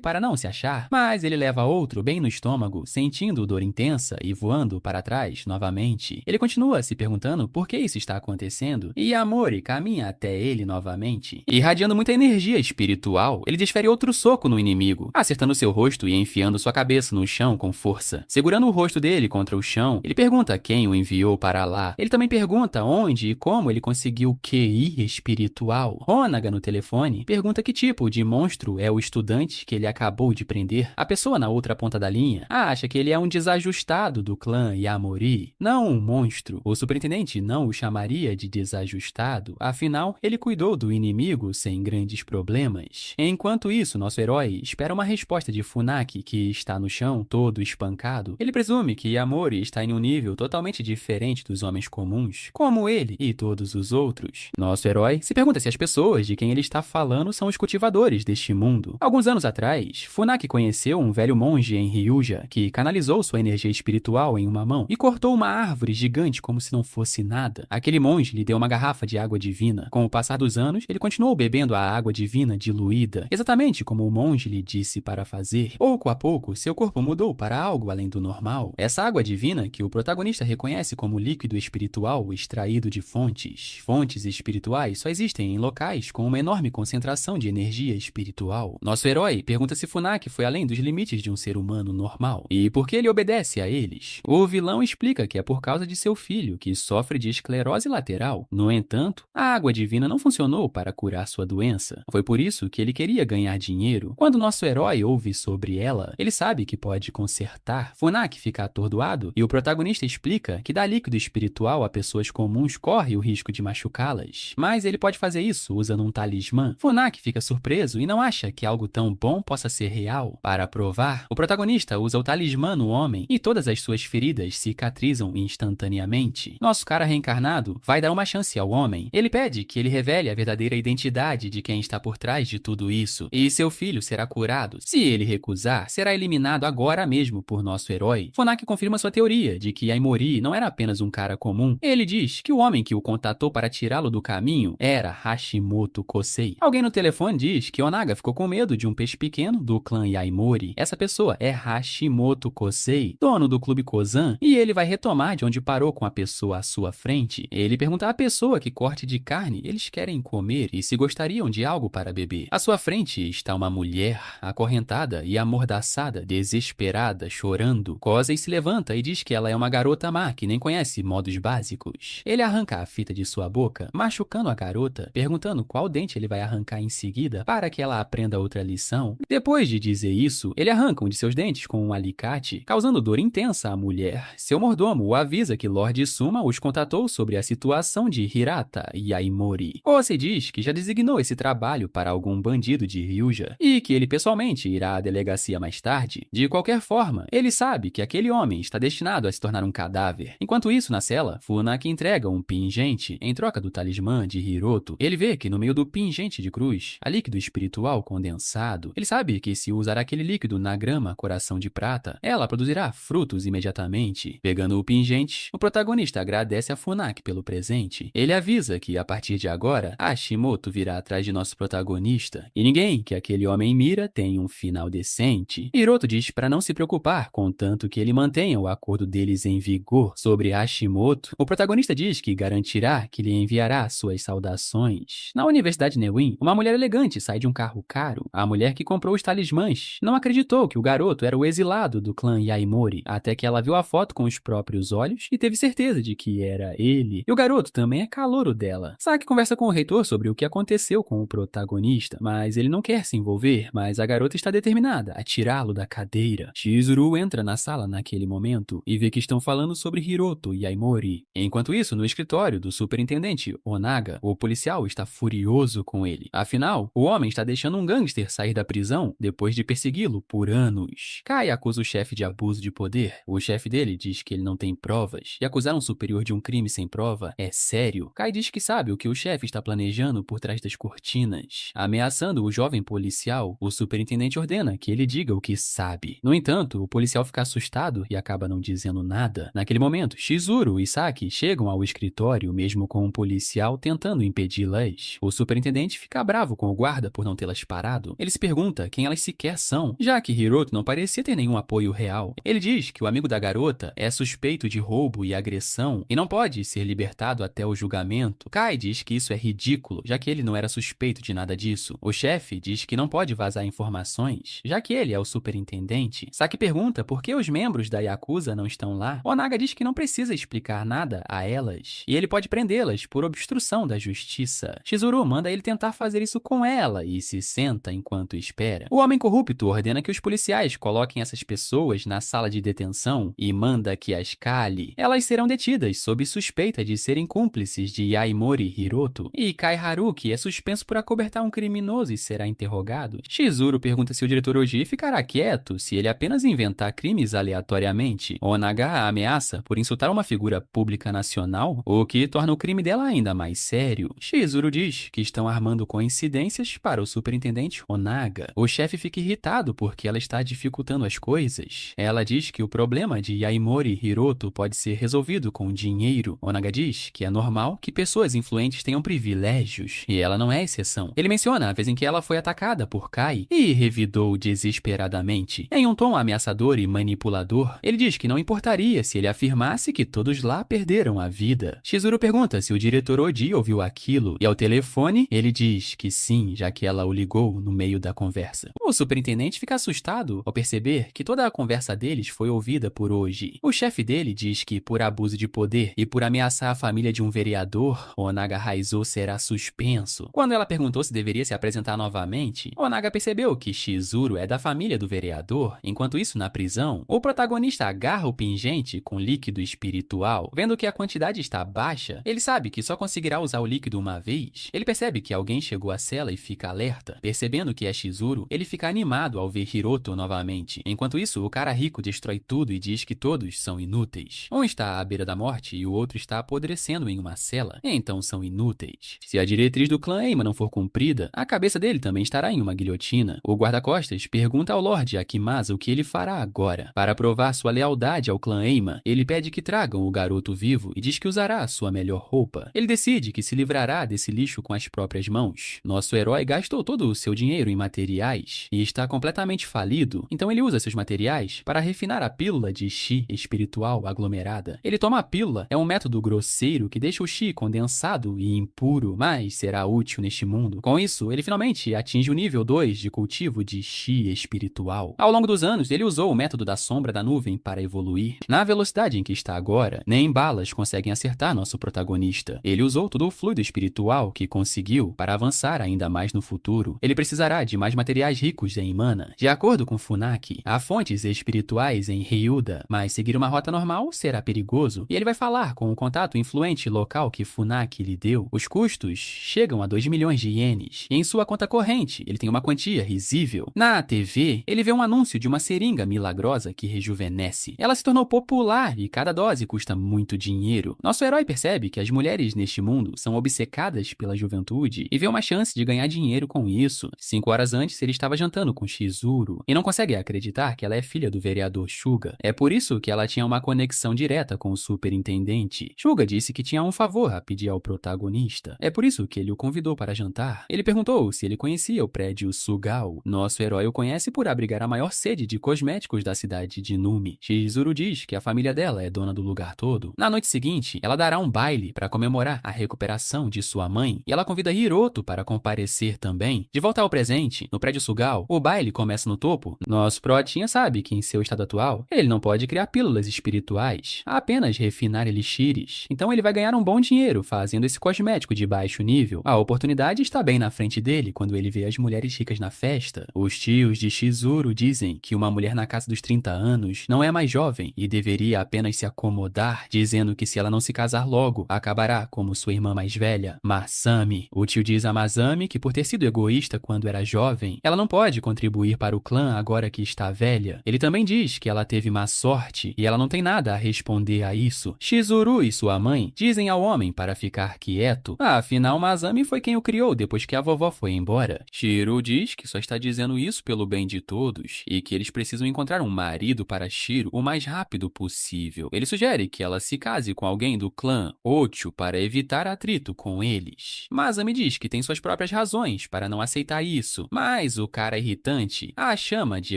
para não se achar, mas ele leva outro bem no estômago, sentindo dor intensa e voando para trás novamente. Ele continua se perguntando por que isso está acontecendo e Yamori caminha até ele novamente. Irradiando muita energia espiritual, ele desfere outro soco no inimigo, acertando seu rosto e enfiando sua cabeça no chão com força. Segurando o rosto dele contra o chão, ele pergunta quem o enviou para lá. Ele também pergunta onde e como ele conseguiu QI espiritual. Onaga, no telefone, pergunta que tipo de monstro é o estudante que ele acabou de prender. A pessoa na outra ponta da linha acha que ele é um desajustado do clã Yamori, não um monstro. O superintendente não o chamaria de desajustado, afinal, ele cuidou do inimigo sem grandes problemas. Enquanto isso, nosso herói espera uma resposta de Funaki, que está no chão, todo espancado. Ele presume que Yamori está em um nível totalmente diferente dos homens comuns, como ele e todos os outros. Nosso herói se pergunta se as pessoas de quem ele está falando são os cultivadores deste mundo. Alguns anos atrás, Funaki conheceu um velho monge em Ryuja que canalizou sua energia espiritual em uma mão e cortou uma árvore gigante como se não fosse nada. Aquele monge lhe deu uma garrafa de água divina. Com o passar dos anos, ele continuou bebendo a água divina diluída, exatamente como o monge lhe disse para fazer. Pouco a pouco, seu corpo mudou para algo além do normal. Essa água divina, que o protagonista reconhece como líquido espiritual extraído de fontes. Fontes espirituais só existem em locais com uma enorme concentração de energia espiritual. Nosso herói pergunta se Funaki foi além dos limites de um ser humano normal e por que ele obedece a eles. O vilão explica que é por causa de seu filho, que sofre de esclerose lateral. No entanto, a água divina não funcionou para curar sua doença. Foi por isso que ele queria ganhar dinheiro. Quando nosso herói ouve sobre ela, ele sabe que pode consertar. Funaki fica atordoado e o protagonista explica que dar líquido espiritual a pessoas comuns corre o risco de machucá-las, mas ele pode fazer isso usando um talismã. Funaki fica surpreso e não acha que algo tão bom possa ser real. Para provar, o protagonista usa o talismã no homem e todas as suas feridas cicatrizam instantaneamente. Nosso cara reencarnado vai dar uma chance ao homem. Ele pede que ele revele a verdadeira identidade de quem está por trás de tudo isso, e seu filho será curado. Se ele recusar, será eliminado agora mesmo por nosso herói. Funaki confirma sua teoria de que Yamori não era apenas um cara comum. Ele diz que o homem que o contatou para tirá-lo do caminho era Hashimoto Kosei. Alguém no telefone diz que Onaga ficou com medo de um peixe pequeno do clã Yaimori. Essa pessoa é Hashimoto Kosei, dono do clube Kozan, e ele vai retomar de onde parou com a pessoa à sua frente. Ele pergunta à pessoa que corte de carne eles querem comer e se gostariam de algo para beber. À sua frente está uma mulher, acorrentada e amordaçada, desesperada, chorando. Kosei se levanta e diz que ela é uma garota má que nem conhece modos básicos. Ele arranca a fita de sua boca, machucando a garota, perguntando qual dente ele vai arrancar em seguida para que ela aprenda outra lição. Depois de dizer isso, ele arranca um de seus dentes com um alicate, causando dor intensa à mulher. Seu mordomo o avisa que Lord Suma os contatou sobre a situação de Hirata Yaimori. Kosei diz que já designou esse trabalho para algum bandido de Ryuja e que ele pessoalmente irá à delegacia mais tarde. De qualquer forma, ele sabe que aquele homem está destinado a se tornar um cadáver. Enquanto isso, na cela, Funaki entrega um pingente em troca do talismã de Hiroto. Ele vê que no meio do pingente de cruz há líquido espiritual condensado. Ele sabe que se usar aquele líquido na grama coração de prata, ela produzirá frutos imediatamente. Pegando o pingente, o protagonista agradece a Funaki pelo presente. Ele avisa que a partir de agora, Hashimoto virá atrás de nosso protagonista e ninguém que aquele homem mira tem um final decente. Hiroto diz para não se preocupar, contanto que ele mantenha o acordo deles em vigor. Sobre Hashimoto, o protagonista diz que garantirá que lhe enviará suas saudações. Na Universidade Newin, uma mulher elegante sai de um carro caro. A mulher que comprou os talismãs não acreditou que o garoto era o exilado do clã Yaimori, até que ela viu a foto com os próprios olhos e teve certeza de que era ele. E o garoto também é calouro dela. Saki conversa com o reitor sobre o que aconteceu com o protagonista, mas ele não quer se envolver, mas a garota está determinada a tirá-lo da cadeira. Chizuru entra na sala naquele momento e vê que estão falando sobre Hiroto Yaimori. Enquanto isso, no escritório do superintendente Onaga, o policial está furioso com ele. Afinal, o homem está deixando um gangster sair da prisão depois de persegui-lo por anos. Kai acusa o chefe de abuso de poder. O chefe dele diz que ele não tem provas, e acusar um superior de um crime sem prova é sério. Kai diz que sabe o que o chefe está planejando por trás das cortinas. Ameaçando o jovem policial, o superintendente ordena que ele diga o que sabe. No entanto, o policial fica assustado e acaba não dizendo nada. Naquele momento, Shizuru e Saki chegam ao escritório, mesmo com um policial tentando impedi-las. O superintendente fica bravo com o guarda por não tê-las parado. Ele se pergunta quem elas sequer são, já que Hiroto não parecia ter nenhum apoio real. Ele diz que o amigo da garota é suspeito de roubo e agressão e não pode ser libertado até o julgamento. Kai diz que isso é ridículo, já que ele não era suspeito de nada disso. O chefe diz que não pode vazar informações, já que ele é o superintendente. Saki pergunta por que os membros da Yakuza não estão lá. Onaga diz que não precisa explicar nada a elas, e ele pode prendê-las por obstrução da justiça. Shizuru manda ele tentar fazer isso com ela e se senta enquanto espera. O homem corrupto ordena que os policiais coloquem essas pessoas na sala de detenção e manda que as cale. Elas serão detidas sob suspeita de serem cúmplices de Yaimori Hiroto, e Kai Haruki é suspenso por acobertar um criminoso e será interrogado. Shizuru pergunta se o diretor Oji ficará quieto se ele apenas inventar crimes aleatoriamente. Onaga a ameaça por insultar uma figura pública nacional, o que torna o crime dela ainda mais sério. Shizuru diz que estão armando coincidências para o superintendente Onaga. O chefe fica irritado porque ela está dificultando as coisas. Ela diz que o problema de Yaimori Hiroto pode ser resolvido com dinheiro. Onaga diz que é normal que pessoas influentes tenham privilégios, e ela não é exceção. Ele menciona a vez em que ela foi atacada por Kai e revidou desesperadamente. Em um tom ameaçador e manipulador, ele diz que não importaria se ele afirmasse que todos lá perderam a vida. Shizuru pergunta se o diretor Oji ouviu aquilo, e ao telefone, ele diz que sim, já que ela o ligou no meio da conversa. O superintendente fica assustado ao perceber que toda a conversa deles foi ouvida por Oji. O chefe dele diz que, por abuso de poder e por ameaçar a família de um vereador, Onaga Raizo será suspenso. Quando ela perguntou se deveria se apresentar novamente, Onaga percebeu que Shizuru é da família do vereador. Enquanto isso, na prisão, o protagonista agarra o pingente com líquido espiritual. Vendo que a quantidade está baixa, ele sabe que só conseguirá usar o líquido uma vez. Ele percebe que alguém chegou à cela e fica alerta. Percebendo que é Shizuru, ele fica animado ao ver Hiroto novamente. Enquanto isso, o cara rico destrói tudo e diz que todos são inúteis. Um está à beira da morte e o outro está apodrecendo em uma cela. Então são inúteis. Se a diretriz do clã Eima não for cumprida, a cabeça dele também estará em uma guilhotina. O guarda-costas pergunta ao Lorde Akimasa o que ele fará agora. Para provar sua lealdade ao clã Eima, ele pede que tragam o garoto vivo e diz que usará a sua melhor roupa. Ele decide que se livrará desse lixo com as próprias mãos. Nosso herói gastou todo o seu dinheiro em materiais e está completamente falido, então ele usa seus materiais para refinar a pílula de chi espiritual aglomerada. Ele toma a pílula, é um método grosseiro que deixa o chi condensado e impuro, mas será útil neste mundo. Com isso, ele finalmente atinge o nível 2 de cultivo de chi espiritual. Ao longo dos anos, ele usou o método da sombra da nuvem para evoluir. Na velocidade em que está agora, nem balas conseguem acertar nosso protagonista. Ele usou todo o fluido espiritual que conseguiu para avançar ainda mais no futuro. Ele precisará de mais materiais ricos em mana. De acordo com Funaki, há fontes espirituais em Ryuda, mas seguir uma rota normal será perigoso, e ele vai falar com o contato influente local que Funaki lhe deu. Os custos chegam a 2 milhões de ienes, e em sua conta corrente ele tem uma quantia risível. Na TV, ele vê um anúncio de uma seringa milagrosa que rejuvenesce. Ela se tornou popular e cada dose custa muito dinheiro. Nosso herói percebe que as mulheres neste mundo são obcecadas pela juventude e vê uma chance de ganhar dinheiro com isso. 5 horas antes, ele estava jantando com Shizuru e não consegue acreditar que ela é filha do vereador Shuga. É por isso que ela tinha uma conexão direta com o superintendente. Shuga disse que tinha um favor a pedir ao protagonista. É por isso que ele o convidou para jantar. Ele perguntou se ele conhecia o prédio Sugao. Nosso herói o conhece por abrigar a maior sede de cosméticos da cidade de Numi. Shizuru diz que a família dela é dona do lugar todo. Na noite seguinte, ela dará um baile para comemorar a recuperação de sua mãe e ela convida Hiroto para comparecer também. De volta ao presente, no prédio Sugao, o baile começa no topo. Nosso protinha sabe que em seu estado atual, ele não pode criar pílulas espirituais, apenas refinar elixires. Então ele vai ganhar um bom dinheiro fazendo esse cosmético de baixo nível. A oportunidade está bem na frente dele quando ele vê as mulheres ricas na festa. Os tios de Shizuru dizem que uma mulher na casa dos 30 anos não é mais jovem e deveria apenas se acomodar, dizendo que se ela não se casar logo, acabará como sua irmã mais velha, Masami. O tio diz a Masami que por ter sido egoísta quando era jovem, ela não pode contribuir para o clã agora que está velha. Ele também diz que ela teve má sorte e ela não tem nada a responder a isso. Chizuru e sua mãe dizem ao homem para ficar quieto. Afinal, Masami foi quem o criou depois que a vovó foi embora. Shiro diz que só está dizendo isso pelo bem de todos e que eles precisam encontrar um marido para Shiro o mais rápido possível. Ele sugere que ela se case com alguém do clã Ocho para evitar atrito com eles. Masami diz que tem suas próprias razões para não aceitar isso, mas o cara irritante a chama de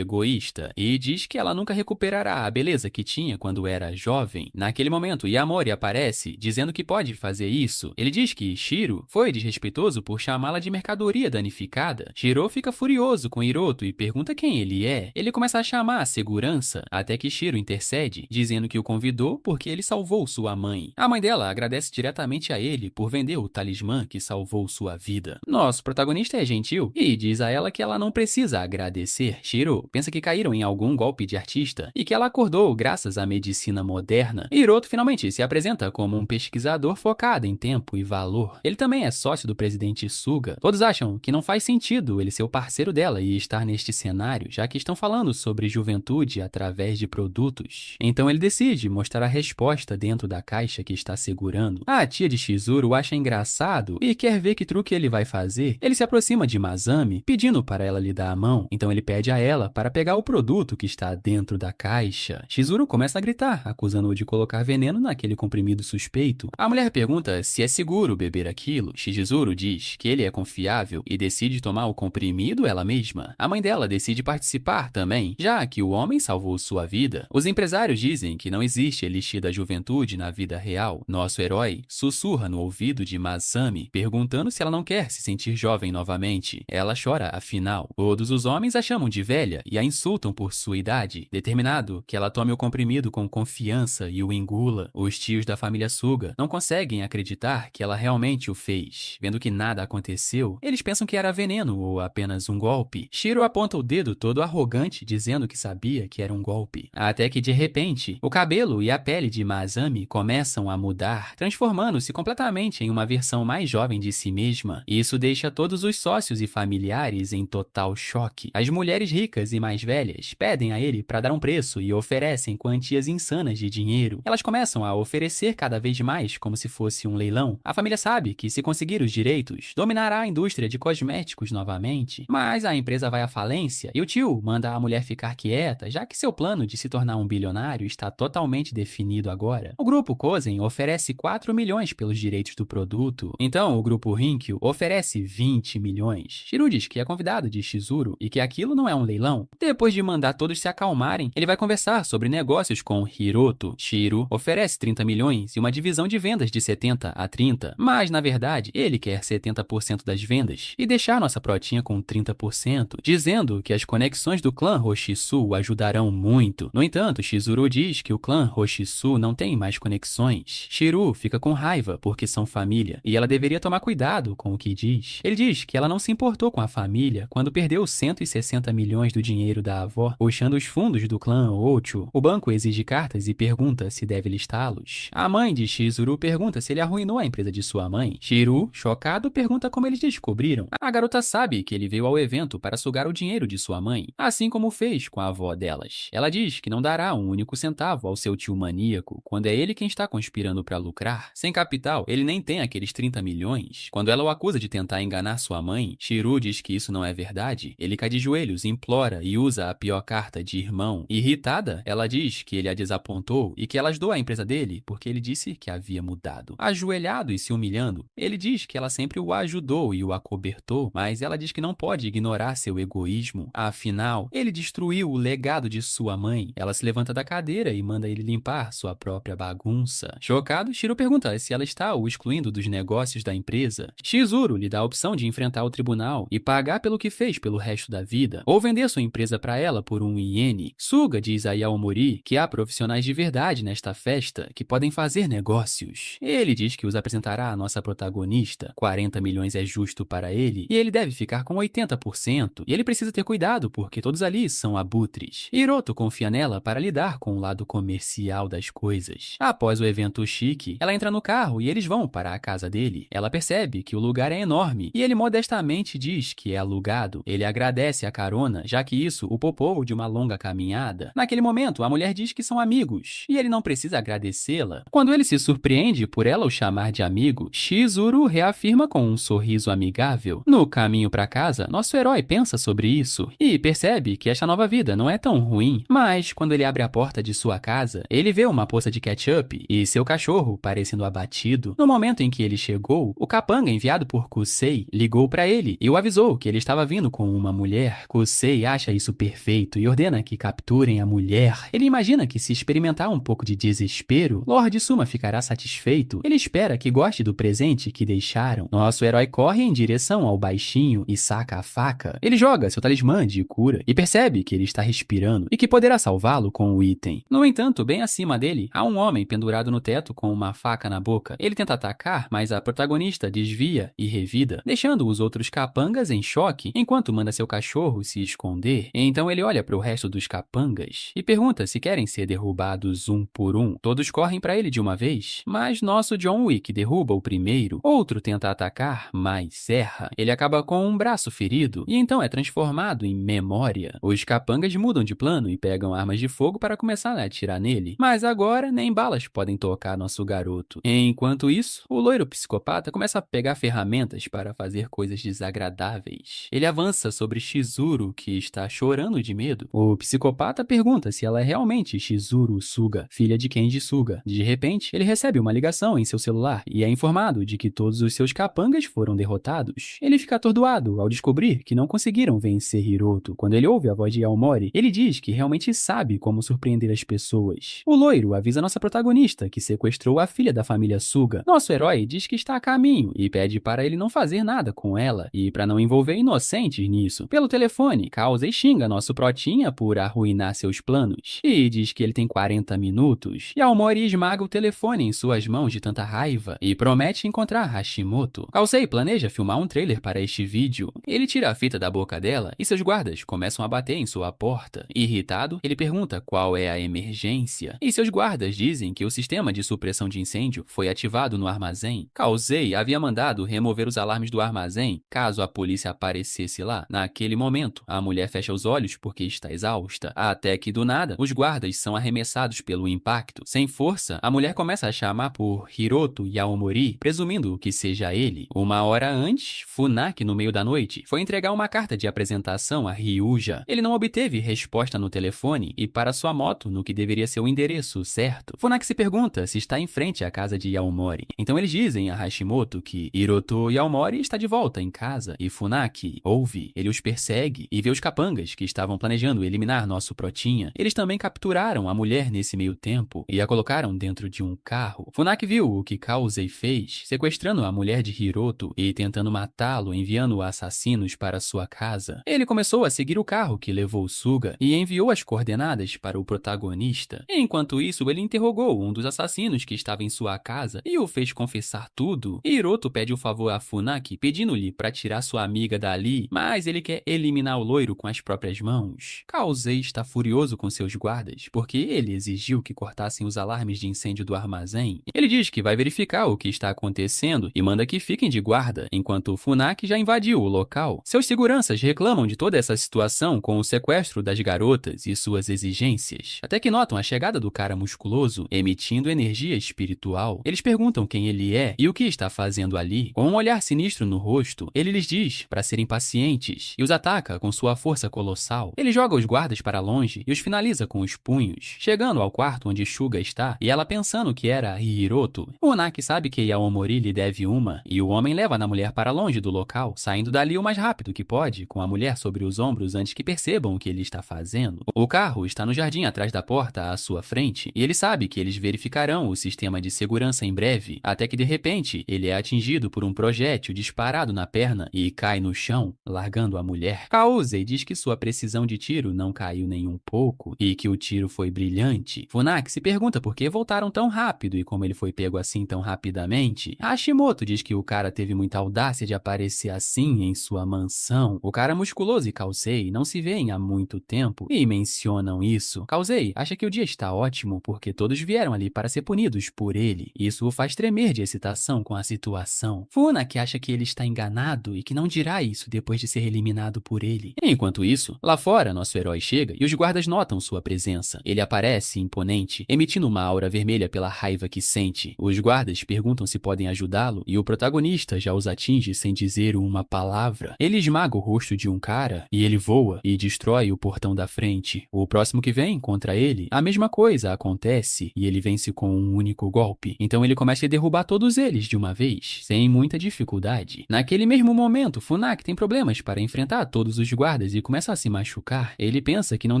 egoísta e diz que ela nunca recuperará a beleza que tinha quando era jovem. Naquele momento, Yamori aparece, dizendo que pode fazer isso. Ele diz que Shiro foi desrespeitoso por chamá-la de mercadoria danificada. Shiro fica furioso com Hiroto e pergunta quem ele é. Ele começa a chamar a segurança, até que Shiro intercede, dizendo que o convidou porque ele salvou sua mãe. A mãe dela agradece diretamente a ele por vender o talismã que salvou sua vida. Nosso protagonista é gentil e diz a ela que ela não precisa agradecer. Shiro pensa que caíram em algum golpe de artista e que ela acordou graças à medicina moderna. Hiroto finalmente se apresenta como um pesquisador focado em tempo e valor. Ele também é sócio do presidente Suga. Todos acham que não faz sentido ele ser o parceiro dela e estar neste cenário, já que estão falando sobre juventude através de produtos. Então ele decide mostrar a resposta dentro da caixa que está segurando. A tia de Chizuru acha engraçado e quer ver que truque ele vai fazer. Ele se aproxima de Masami, pedindo para ela lhe dar a mão. Então ele pede a ela para pegar o produto que está dentro da caixa. Chizuru começa a gritar, acusando-o de colocar veneno naquele comprimido suspeito. A mulher pergunta se é seguro beber aquilo. Chizuru diz que ele é confiável e decide tomar o comprimido ela mesma. A mãe dela decide participar também, já que o homem salvou sua vida. Os empresários dizem que não existe elixir da juventude na vida real. Nosso herói sussurra no ouvido de Masami, perguntando se ela não quer se sentir jovem novamente. Ela chora, afinal. Todos os homens a chamam de velha e a insultam por sua idade, determinado que ela tome o comprimido com confiança e o engula. Os tios da família Suga não conseguem acreditar que ela realmente o fez. Vendo que nada aconteceu, eles pensam que era veneno ou apenas um golpe. Shiro aponta o dedo todo arrogante, dizendo que sabia que era um golpe. Até que, de repente, o cabelo e a pele de Masami começam a mudar, transformando-se completamente em uma versão mais jovem de si mesma. Isso deixa todos os sócios e familiares em total choque. As mulheres ricas e mais velhas pedem a ele para dar um preço e oferecem quantias insanas de dinheiro. Elas começam a oferecer cada vez mais como se fosse um leilão. A família sabe que, se conseguir os direitos, dominará a indústria de cosméticos novamente. Mas a empresa vai à falência e o tio manda a mulher ficar quieta, já que seu plano de se tornar um bilionário está totalmente definido agora. O grupo Kozen oferece 4 milhões pelos direitos do produto. Então o grupo Rinkyu oferece 20 milhões. Shiro diz que é convidado de Chizuru e que aquilo não é um leilão. Depois de mandar todos se acalmarem, ele vai conversar sobre negócios com Hiroto. Shiro oferece 30 milhões e uma divisão de vendas de 70 a 30, mas na verdade ele quer 70% das vendas e deixar nossa protinha com 30%, dizendo que as conexões do clã Roshisu o ajudarão muito. No entanto, Chizuru diz que o clã Roshisu não tem mais conexões. Shiro fica com raiva porque são família e ela deveria tomar cuidado com o que diz. Ele diz que ela não se importou com a família quando perdeu 160 milhões do dinheiro da avó, puxando os fundos do clã Ocho. O banco exige cartas e pergunta se deve listá-los. A mãe de Chizuru pergunta se ele arruinou a empresa de sua mãe. Shiro, chocado, pergunta como eles descobriram. A garota sabe que ele veio ao evento para sugar o dinheiro de sua mãe, assim como fez com a avó delas. Ela diz que não dará um único centavo ao seu tio maníaco, quando é ele quem está conspirando para lucrar. Sem capital, ele nem tem aqueles 30 milhões. Quando ela o acusa de tentar enganar sua mãe, Shiro diz que isso não é verdade. Ele cai de joelhos, implora e usa a pior carta de irmão. Irritada, ela diz que ele a desapontou e que ela ajudou a empresa dele porque ele disse que havia mudado. Ajoelhado e se humilhando, ele diz que ela sempre o ajudou e o acobertou, mas ela diz que não pode ignorar seu egoísmo. Afinal, ele destruiu o legado de sua mãe. Ela se levanta da cadeira e manda ele limpar sua própria bagunça. Chocado, Shiro pergunta se ela está o excluindo dos negócios da empresa. Chizuru lhe dá a opção de enfrentar o tribunal e pagar pelo que fez pelo resto da vida, ou vender sua empresa para ela por 1 iene. Suga diz a Yaomori que há profissionais de verdade nesta festa que podem fazer negócios. Ele diz que os apresentará à nossa protagonista. 40 milhões é justo para ele e ele deve ficar com 80%. E ele precisa ter cuidado porque todos ali são abutres. Hiroto confia nela para lidar com o lado comercial comercial das coisas. Após o evento chique, ela entra no carro e eles vão para a casa dele. Ela percebe que o lugar é enorme e ele modestamente diz que é alugado. Ele agradece a carona, já que isso o poupou de uma longa caminhada. Naquele momento, a mulher diz que são amigos e ele não precisa agradecê-la. Quando ele se surpreende por ela o chamar de amigo, Shizuru reafirma com um sorriso amigável. No caminho para casa, nosso herói pensa sobre isso e percebe que esta nova vida não é tão ruim, mas quando ele abre a porta de sua casa, ele vê uma poça de ketchup e seu cachorro parecendo abatido. No momento em que ele chegou, o capanga enviado por Kusei ligou para ele e o avisou que ele estava vindo com uma mulher. Kusei acha isso perfeito e ordena que capturem a mulher. Ele imagina que se experimentar um pouco de desespero, Lord Suma ficará satisfeito. Ele espera que goste do presente que deixaram. Nosso herói corre em direção ao baixinho e saca a faca. Ele joga seu talismã de cura e percebe que ele está respirando e que poderá salvá-lo com o item. No entanto, bem acima dele, há um homem pendurado no teto com uma faca na boca. Ele tenta atacar, mas a protagonista desvia e revida, deixando os outros capangas em choque, enquanto manda seu cachorro se esconder. Então ele olha para o resto dos capangas e pergunta se querem ser derrubados um por um. Todos correm para ele de uma vez, mas nosso John Wick derruba o primeiro. Outro tenta atacar, mas erra. Ele acaba com um braço ferido e então é transformado em memória. Os capangas mudam de plano e pegam armas de fogo para começar a atirar nele, mas agora nem balas podem tocar nosso garoto. Enquanto isso, o loiro psicopata começa a pegar ferramentas para fazer coisas desagradáveis. Ele avança sobre Shizuru, que está chorando de medo. O psicopata pergunta se ela é realmente Shizuru Suga, filha de Kenji Suga. De repente, ele recebe uma ligação em seu celular e é informado de que todos os seus capangas foram derrotados. Ele fica atordoado ao descobrir que não conseguiram vencer Hiroto. Quando ele ouve a voz de Aomori, ele diz que realmente sabe como surpreender as pessoas. O loiro avisa nossa protagonista que sequestrou a filha da família Suga. Nosso herói diz que está a caminho e pede para ele não fazer nada com ela e para não envolver inocentes nisso. Pelo telefone, causa e xinga nosso protinha por arruinar seus planos e diz que ele tem 40 minutos. E Aomori esmaga o telefone em suas mãos de tanta raiva e promete encontrar Hashimoto. Kausei planeja filmar um trailer para este vídeo. Ele tira a fita da boca dela e seus guardas começam a bater em sua porta. Irritado, ele pergunta qual é a emergência e seus guardas dizem que o sistema de supressão de incêndio foi ativado no armazém. Kausei havia mandado remover os alarmes do armazém caso a polícia aparecesse lá. Naquele momento, a mulher fecha os olhos porque está exausta, até que do nada, os guardas são arremessados pelo impacto. Sem força, a mulher começa a chamar por Hiroto Yaomori, presumindo que seja ele. Uma hora antes, Funaki, no meio da noite, foi entregar uma carta de apresentação a Ryuja. Ele não obteve resposta no telefone e para sua moto no que deveria ser o endereço certo. Funaki se pergunta se está em frente à casa de Yaomori. Então eles dizem a Hashimoto que Hiroto Yaomori está de volta em casa e Funaki ouve. Ele os persegue e vê os capangas que estavam planejando eliminar nosso protinha. Eles também capturaram a mulher nesse meio tempo e a colocaram dentro de um carro. Funaki viu o que Kausei fez, sequestrando a mulher de Hiroto e tentando matá-lo, enviando assassinos para sua casa. Ele começou a seguir o carro que levou Suga e enviou as coordenadas para o protagonista. Enquanto isso, ele interrogou um dos assassinos que estava em sua casa e o fez confessar tudo. Hiroto pede o favor a Funaki, pedindo-lhe para tirar sua amiga dali, mas ele quer eliminar o loiro com as próprias mãos. Kausei está furioso com seus guardas, porque ele exigiu que cortassem os alarmes de incêndio do armazém. Ele diz que vai verificar o que está acontecendo e manda que fiquem de guarda, enquanto Funaki já invadiu o local. Seus seguranças reclamam de toda essa situação com o sequestro das garotas e suas exigências, até que notam a chegada do cara musculoso, emitindo energia espiritual. Eles perguntam quem ele é e o que está fazendo ali. Com um olhar sinistro no rosto, ele lhes diz para serem pacientes e os ataca com sua força colossal. Ele joga os guardas para longe e os finaliza com os punhos, chegando ao quarto onde Suga está e ela pensando que era Hiroto. Funaki sabe que Yaomori lhe deve uma e o homem leva a mulher para longe do local, saindo dali o mais rápido que pode, com a mulher sobre os ombros antes que percebam o que ele está fazendo. O carro está no jardim atrás da porta à sua frente e ele sabe que eles verificarão o sistema de segurança em breve, até que de repente ele é atingido por um projétil disparado na perna e cai no chão, largando a mulher. Kausei diz que sua precisão de tiro não caiu nem um pouco e que o tiro foi brilhante. Funaki se pergunta por que voltaram tão rápido e como ele foi pego assim tão rapidamente. Hashimoto diz que o cara teve muita audácia de aparecer assim em sua mansão. O cara musculoso e Kausei não se veem há muito tempo e mencionam isso. Kausei acha que o dia está ótimo porque todos vieram ali para ser punidos por ele. Isso o faz tremer de excitação com a situação. Funaki acha que ele está enganado e que não dirá isso depois de ser eliminado por ele. Enquanto isso, lá fora, nosso herói chega e os guardas notam sua presença. Ele aparece imponente, emitindo uma aura vermelha pela raiva que sente. Os guardas perguntam se podem ajudá-lo e o protagonista já os atinge sem dizer uma palavra. Ele esmaga o rosto de um cara e ele voa e destrói o portão da frente. O próximo que vem contra ele, a mesma coisa acontece e ele vence com um único golpe. Então ele começa a derrubar todos eles de uma vez, sem muita dificuldade. Naquele mesmo momento, Funaki tem problemas para enfrentar todos os guardas e começa a se machucar. Ele pensa que não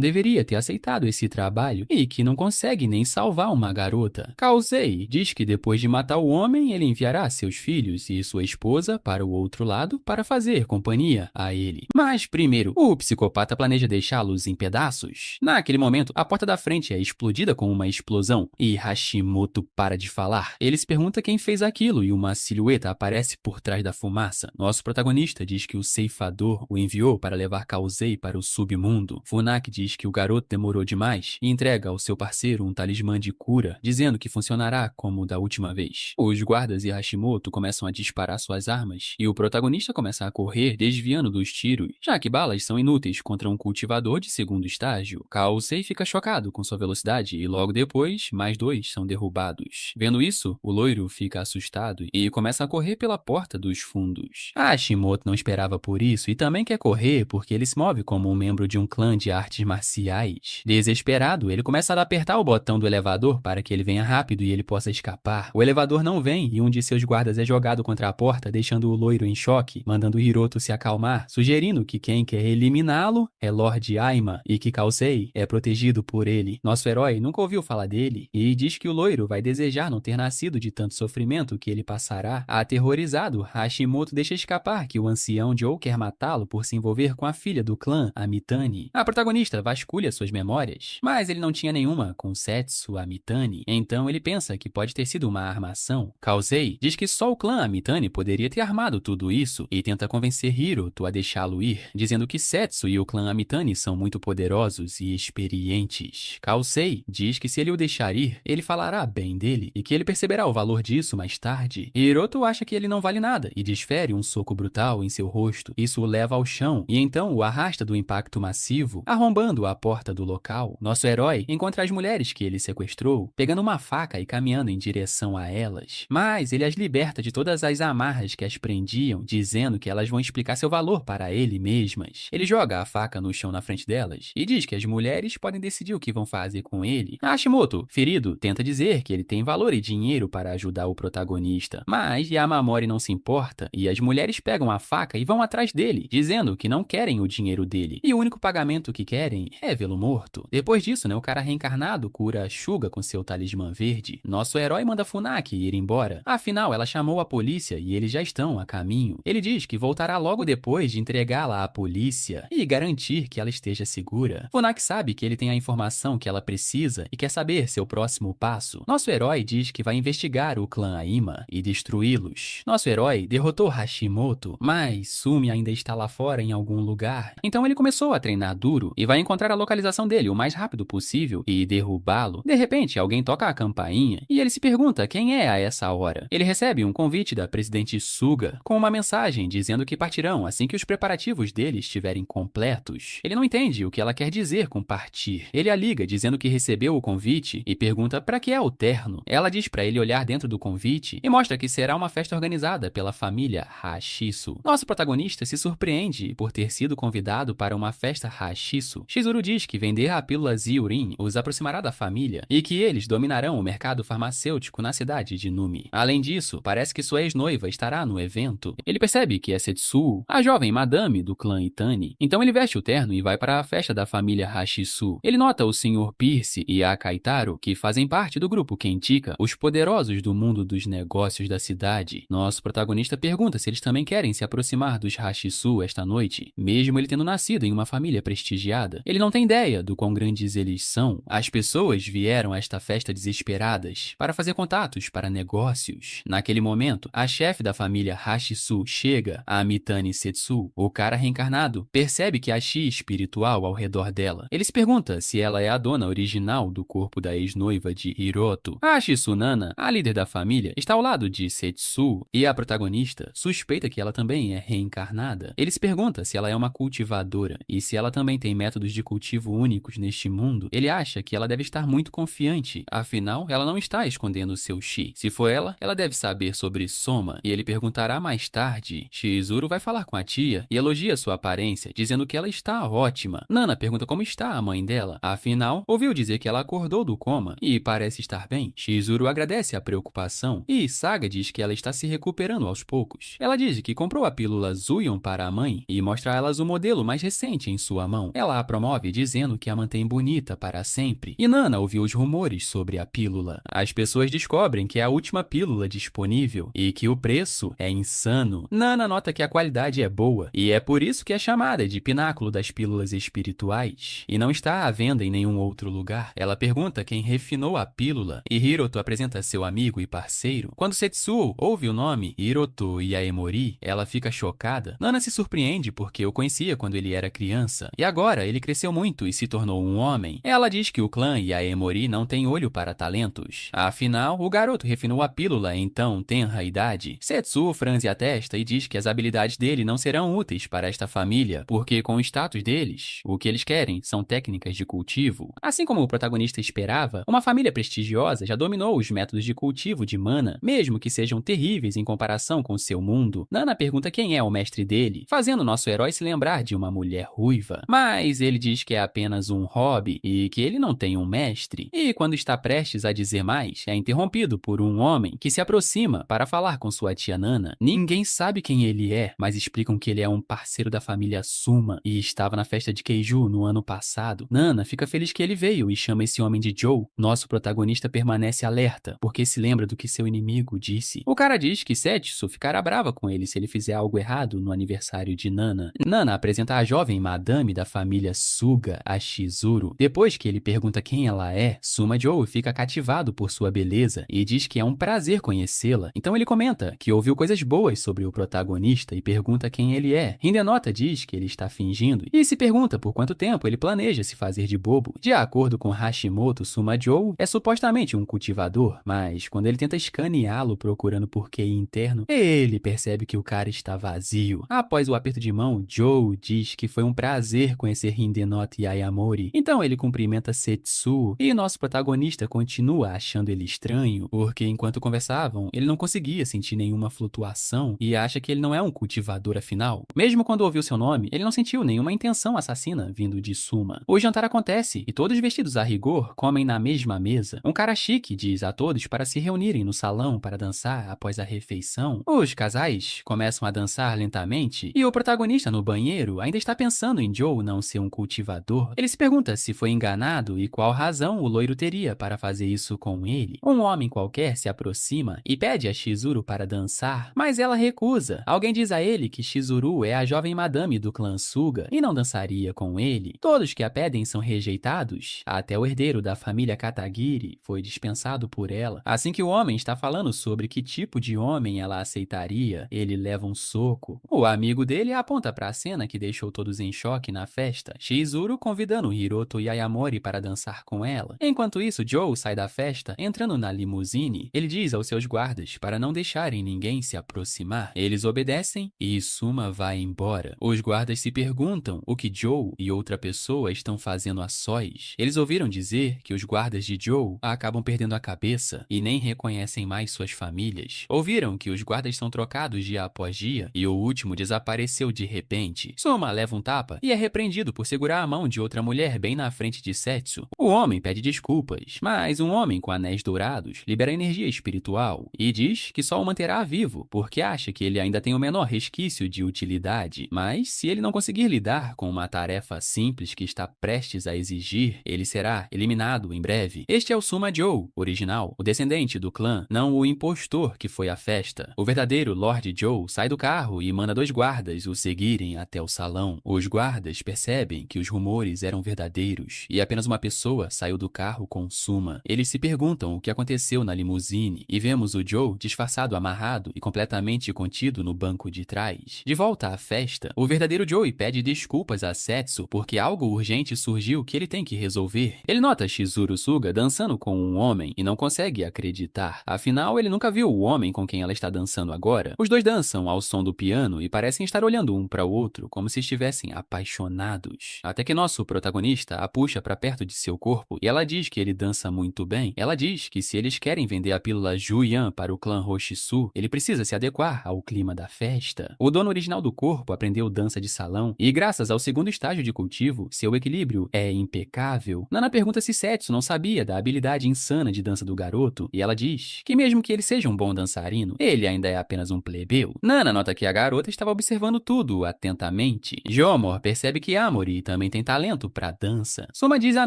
deveria ter aceitado esse trabalho e que não consegue nem salvar uma garota. Kausei diz que depois de matar o homem, ele enviará seus filhos e sua esposa para o outro lado para fazer companhia a ele. Mas primeiro, o psicopata planeja deixá-los em pedaços. Naquele momento, a porta da frente é explodida com uma explosão e Hashimoto para de falar. Ele se pergunta quem fez aquilo e uma silhueta aparece por trás da fumaça. Nosso protagonista diz que o ceifador o enviou para levar Kausei para o submundo. Funaki diz que o garoto demorou demais e entrega ao seu parceiro um talismã de cura, dizendo que funcionará como da última vez. Os guardas e Hashimoto começam a disparar suas armas e o protagonista começa a correr desviando dos tiros, já que balas são inúteis contra um cultivador de segundo estágio. Kausei fica chocado com sua velocidade e logo depois, mais dois são derrubados. Vendo isso, o loiro fica assustado e começa a correr pela porta dos fundos. Hashimoto não esperava por isso e também quer correr porque ele se move como um membro de um clã de artes marciais. Desesperado, ele começa a apertar o botão do elevador para que ele venha rápido e ele possa escapar. O elevador não vem e um de seus guardas é jogado contra a porta, deixando o loiro em choque, mandando Hiroto se acalmar, sugerindo que quem quer eliminá-lo é Lord Aima e que Kausei é protegido por ele. Nosso herói nunca ouviu falar dele e diz que o loiro vai desejar não ter nascido de tanto sofrimento que ele passará. Aterrorizado, Hashimoto deixa escapar que o ancião Joe quer matá-lo por se envolver com a filha do clã, a Mitani. A protagonista vasculha suas memórias, mas ele não tinha nenhuma com Setsu Amitani, então ele pensa que pode ter sido uma armação. Kausei diz que só o clã Amitani poderia ter armado tudo isso e tenta convencer Hiroto a deixá-lo ir, dizendo que Setsu e o clã Amitani são muito poderosos e experientes. Kausei diz que se ele o deixar ir, ele falará bem dele e que ele perceberá o valor disso mais tarde. Hiroto acha que ele não vale nada e desfere um soco brutal em seu rosto. Isso o leva ao chão e então o arrasta do impacto massivo, arrombando a porta do local. Nosso herói encontra as mulheres que ele sequestrou, pegando uma faca e caminhando em direção a elas. Mas ele as liberta de todas as amarras que as prendiam, dizendo que elas vão explicar seu valor para ele mesmas. Ele joga a faca no chão na frente delas e diz que as mulheres podem decidir o que vão fazer com ele. Hashimoto, ferido, tenta dizer que ele tem valor e dinheiro para ajudar o protagonista, mas Yamamori não se importa e as mulheres pegam a faca e vão atrás dele, dizendo que não querem o dinheiro dele e o único pagamento que querem é vê-lo morto. Depois disso, o cara reencarnado cura Shuga com seu talismã verde. Nosso herói manda Funaki ir embora. Afinal, ela chamou a polícia e eles já estão a caminho. Ele diz que voltará logo depois de entregá-la à polícia e garantir que ela esteja segura. Funaki sabe que ele tem a informação que ela precisa e quer saber seu próximo passo. Nosso herói diz que vai investigar o clã Aima e destruí-los. Nosso herói derrotou Hashimoto, mas Sumi ainda está lá fora em algum lugar. Então ele começou a treinar duro e vai encontrar a localização dele o mais rápido possível e derrubá-lo. De repente, alguém toca a campainha e ele se pergunta quem é a essa hora. Ele recebe um convite da presidente Suga com uma mensagem dizendo que partirão assim que os preparativos dele estiverem completos. Ele não entende o que ela quer dizer com partir. Ele a liga dizendo que recebeu o convite e pergunta para que é o terno. Ela diz para ele olhar dentro do convite e mostra que será uma festa organizada pela família Hashisu. Nosso protagonista se surpreende por ter sido convidado para uma festa Hashisu. Shizuru diz que vender a pílula Zyurin os aproximará da família e que eles dominarão o mercado farmacêutico na cidade de Numi. Além disso, parece que sua ex-noiva estará no evento. Ele percebe que é Setsu, a jovem madame do clã Itani. Então ele veste o terno e vai para a festa da família Hashisu. Ele nota o Sr. Pierce e a Kaitaro, que fazem parte do grupo Kentika, os poderosos do mundo dos negócios da cidade. Nosso protagonista pergunta se eles também querem se aproximar dos Hashisu esta noite, mesmo ele tendo nascido em uma família prestigiada. Ele não tem ideia do quão grandes eles são. As pessoas vieram a esta festa desesperadas para fazer contatos para negócios. Naquele momento, a chefe da família Hashisu chega, a Mitani Setsu. O cara reencarnado percebe que há chi espiritual ao redor dela. Ele se pergunta se ela é a dona dona original do corpo da ex-noiva de Hiroto. A Shisunana, a líder da família, está ao lado de Setsu e a protagonista suspeita que ela também é reencarnada. Ele se pergunta se ela é uma cultivadora e se ela também tem métodos de cultivo únicos neste mundo. Ele acha que ela deve estar muito confiante, afinal, ela não está escondendo seu chi. Se for ela deve saber sobre Soma e ele perguntará mais tarde. Shizuru vai falar com a tia e elogia sua aparência, dizendo que ela está ótima. Nana pergunta como está a mãe dela, afinal, ouviu dizer que ela acordou do coma e parece estar bem. Shizuru agradece a preocupação e Saga diz que ela está se recuperando aos poucos. Ela diz que comprou a pílula Zuion para a mãe e mostra a elas o modelo mais recente em sua mão. Ela a promove dizendo que a mantém bonita para sempre. E Nana ouviu os rumores sobre a pílula. As pessoas descobrem que é a última pílula disponível e que o preço é insano. Nana nota que a qualidade é boa e é por isso que é chamada de pináculo das pílulas espirituais e não está à venda em nenhum outro lugar. Ela pergunta quem refinou a pílula e Hiroto apresenta seu amigo e parceiro. Quando Setsuo ouve o nome Hiroto Yaemori, ela fica chocada. Nana se surpreende porque o conhecia quando ele era criança e agora ele cresceu muito e se tornou um homem. Ela diz que o clã Yaemori não tem olho para talentos. Afinal, o garoto refinou a pílula em tão tenra idade. Setsuo franze a testa e diz que as habilidades dele não serão úteis para esta família, porque com o status deles, o que eles querem são técnicas de cultivo. Assim como o protagonista esperava, uma família prestigiosa já dominou os métodos de cultivo de mana, mesmo que sejam terríveis em comparação com seu mundo. Nana pergunta quem é o mestre dele, fazendo nosso herói se lembrar de uma mulher ruiva. Mas ele diz que é apenas um hobby e que ele não tem um mestre. E quando está prestes a dizer mais, é interrompido por um homem que se aproxima para falar com sua tia Nana. Ninguém sabe quem ele é, mas explicam que ele é um parceiro da família Suma e estava na festa de Keiju no ano passado. Nana fica feliz que ele veio e chama esse homem de Joe. Nosso protagonista permanece alerta, porque se lembra do que seu inimigo disse. O cara diz que Setsu ficará brava com ele se ele fizer algo errado no aniversário de Nana. Nana apresenta a jovem madame da família Suga, a Shizuru. Depois que ele pergunta quem ela é, Suma Joe fica cativado por sua beleza e diz que é um prazer conhecê-la. Então ele comenta que ouviu coisas boas sobre o protagonista e pergunta quem ele é. Hindenota diz que ele está fingindo e se pergunta por quanto tempo ele planeja se fazer de bobo. De acordo com Hashimoto, Suma Joe é supostamente um cultivador, mas quando ele tenta escaneá-lo procurando por QI interno, ele percebe que o cara está vazio. Após o aperto de mão, Joe diz que foi um prazer conhecer Hindenota e Ayamori. Então ele cumprimenta Setsu e nosso protagonista continua achando ele estranho, porque enquanto conversavam, ele não conseguia sentir nenhuma flutuação e acha que ele não é um cultivador afinal. Mesmo quando ouviu seu nome, ele não sentiu nenhuma intenção assassina vindo de Suma. O jantar acontece e todos vestidos a rigor comem na mesma mesa. Um cara chique diz a todos para se reunirem no salão para dançar após a refeição. Os casais começam a dançar lentamente e o protagonista no banheiro ainda está pensando em Joe não ser um cultivador. Ele se pergunta se foi enganado e qual razão o loiro teria para fazer isso com ele. Um homem qualquer se aproxima e pede a Shizuru para dançar, mas ela recusa. Alguém diz a ele que Shizuru é a jovem madame do clã Suga e não dançaria com ele. Todos que a pedem são rejeitados. Até o herdeiro da família Katagiri foi dispensado por ela. Assim que o homem está falando sobre que tipo de homem ela aceitaria, ele leva um soco. O amigo dele aponta para a cena que deixou todos em choque na festa. Shizuru convidando Hiroto e Ayamori para dançar com ela. Enquanto isso, Joe sai da festa, entrando na limusine. Ele diz aos seus guardas para não deixarem ninguém se aproximar. Eles obedecem e Suma vai embora. Os guardas se perguntam o que Joe e outra pessoa estão fazendo a sós. Eles ouviram dizer que os guardas de Joe acabam perdendo a cabeça e nem reconhecem mais suas famílias. Ouviram que os guardas são trocados dia após dia e o último desapareceu de repente. Suma leva um tapa e é repreendido por segurar a mão de outra mulher bem na frente de Setsu. O homem pede desculpas, mas um homem com anéis dourados libera energia espiritual e diz que só o manterá vivo porque acha que ele ainda tem o menor resquício de utilidade. Mas se ele não conseguir lidar com uma tarefa simples que está prestes a exigir, ele será eliminado em breve. Este é o Suma Joe, original, o descendente do clã, não o impostor que foi à festa. O verdadeiro Lord Joe sai do carro e manda 2 guardas o seguirem até o salão. Os guardas percebem que os rumores eram verdadeiros e apenas uma pessoa saiu do carro com Suma. Eles se perguntam o que aconteceu na limusine e vemos o Joe disfarçado, amarrado e completamente contido no banco de trás. De volta à festa, o verdadeiro Joey pede desculpas a Setsu porque algo urgente surgiu que ele tem que resolver. Ele nota Shizuru Suga dançando com um homem e não consegue acreditar. Afinal, ele nunca viu o homem com quem ela está dançando agora. Os dois dançam ao som do piano e parecem estar olhando um para o outro como se estivessem apaixonados. Até que nosso protagonista a puxa para perto de seu corpo e ela diz que ele dança muito bem. Ela diz que se eles querem vender a pílula Juyan para o clã Roshisu, ele precisa se adequar ao clima da festa. O dono original do corpo aprendeu dança de salão e, graças ao segundo estágio de cultivo, seu equilíbrio é impecável. Nana pergunta se Setsu não sabia da habilidade insana de dança do garoto e ela diz que mesmo que ele seja um bom dançarino, ele ainda é apenas um plebeu. Nana nota que a garota estava observando tudo atentamente. Jomor percebe que Amori também tem talento para dança. Soma diz a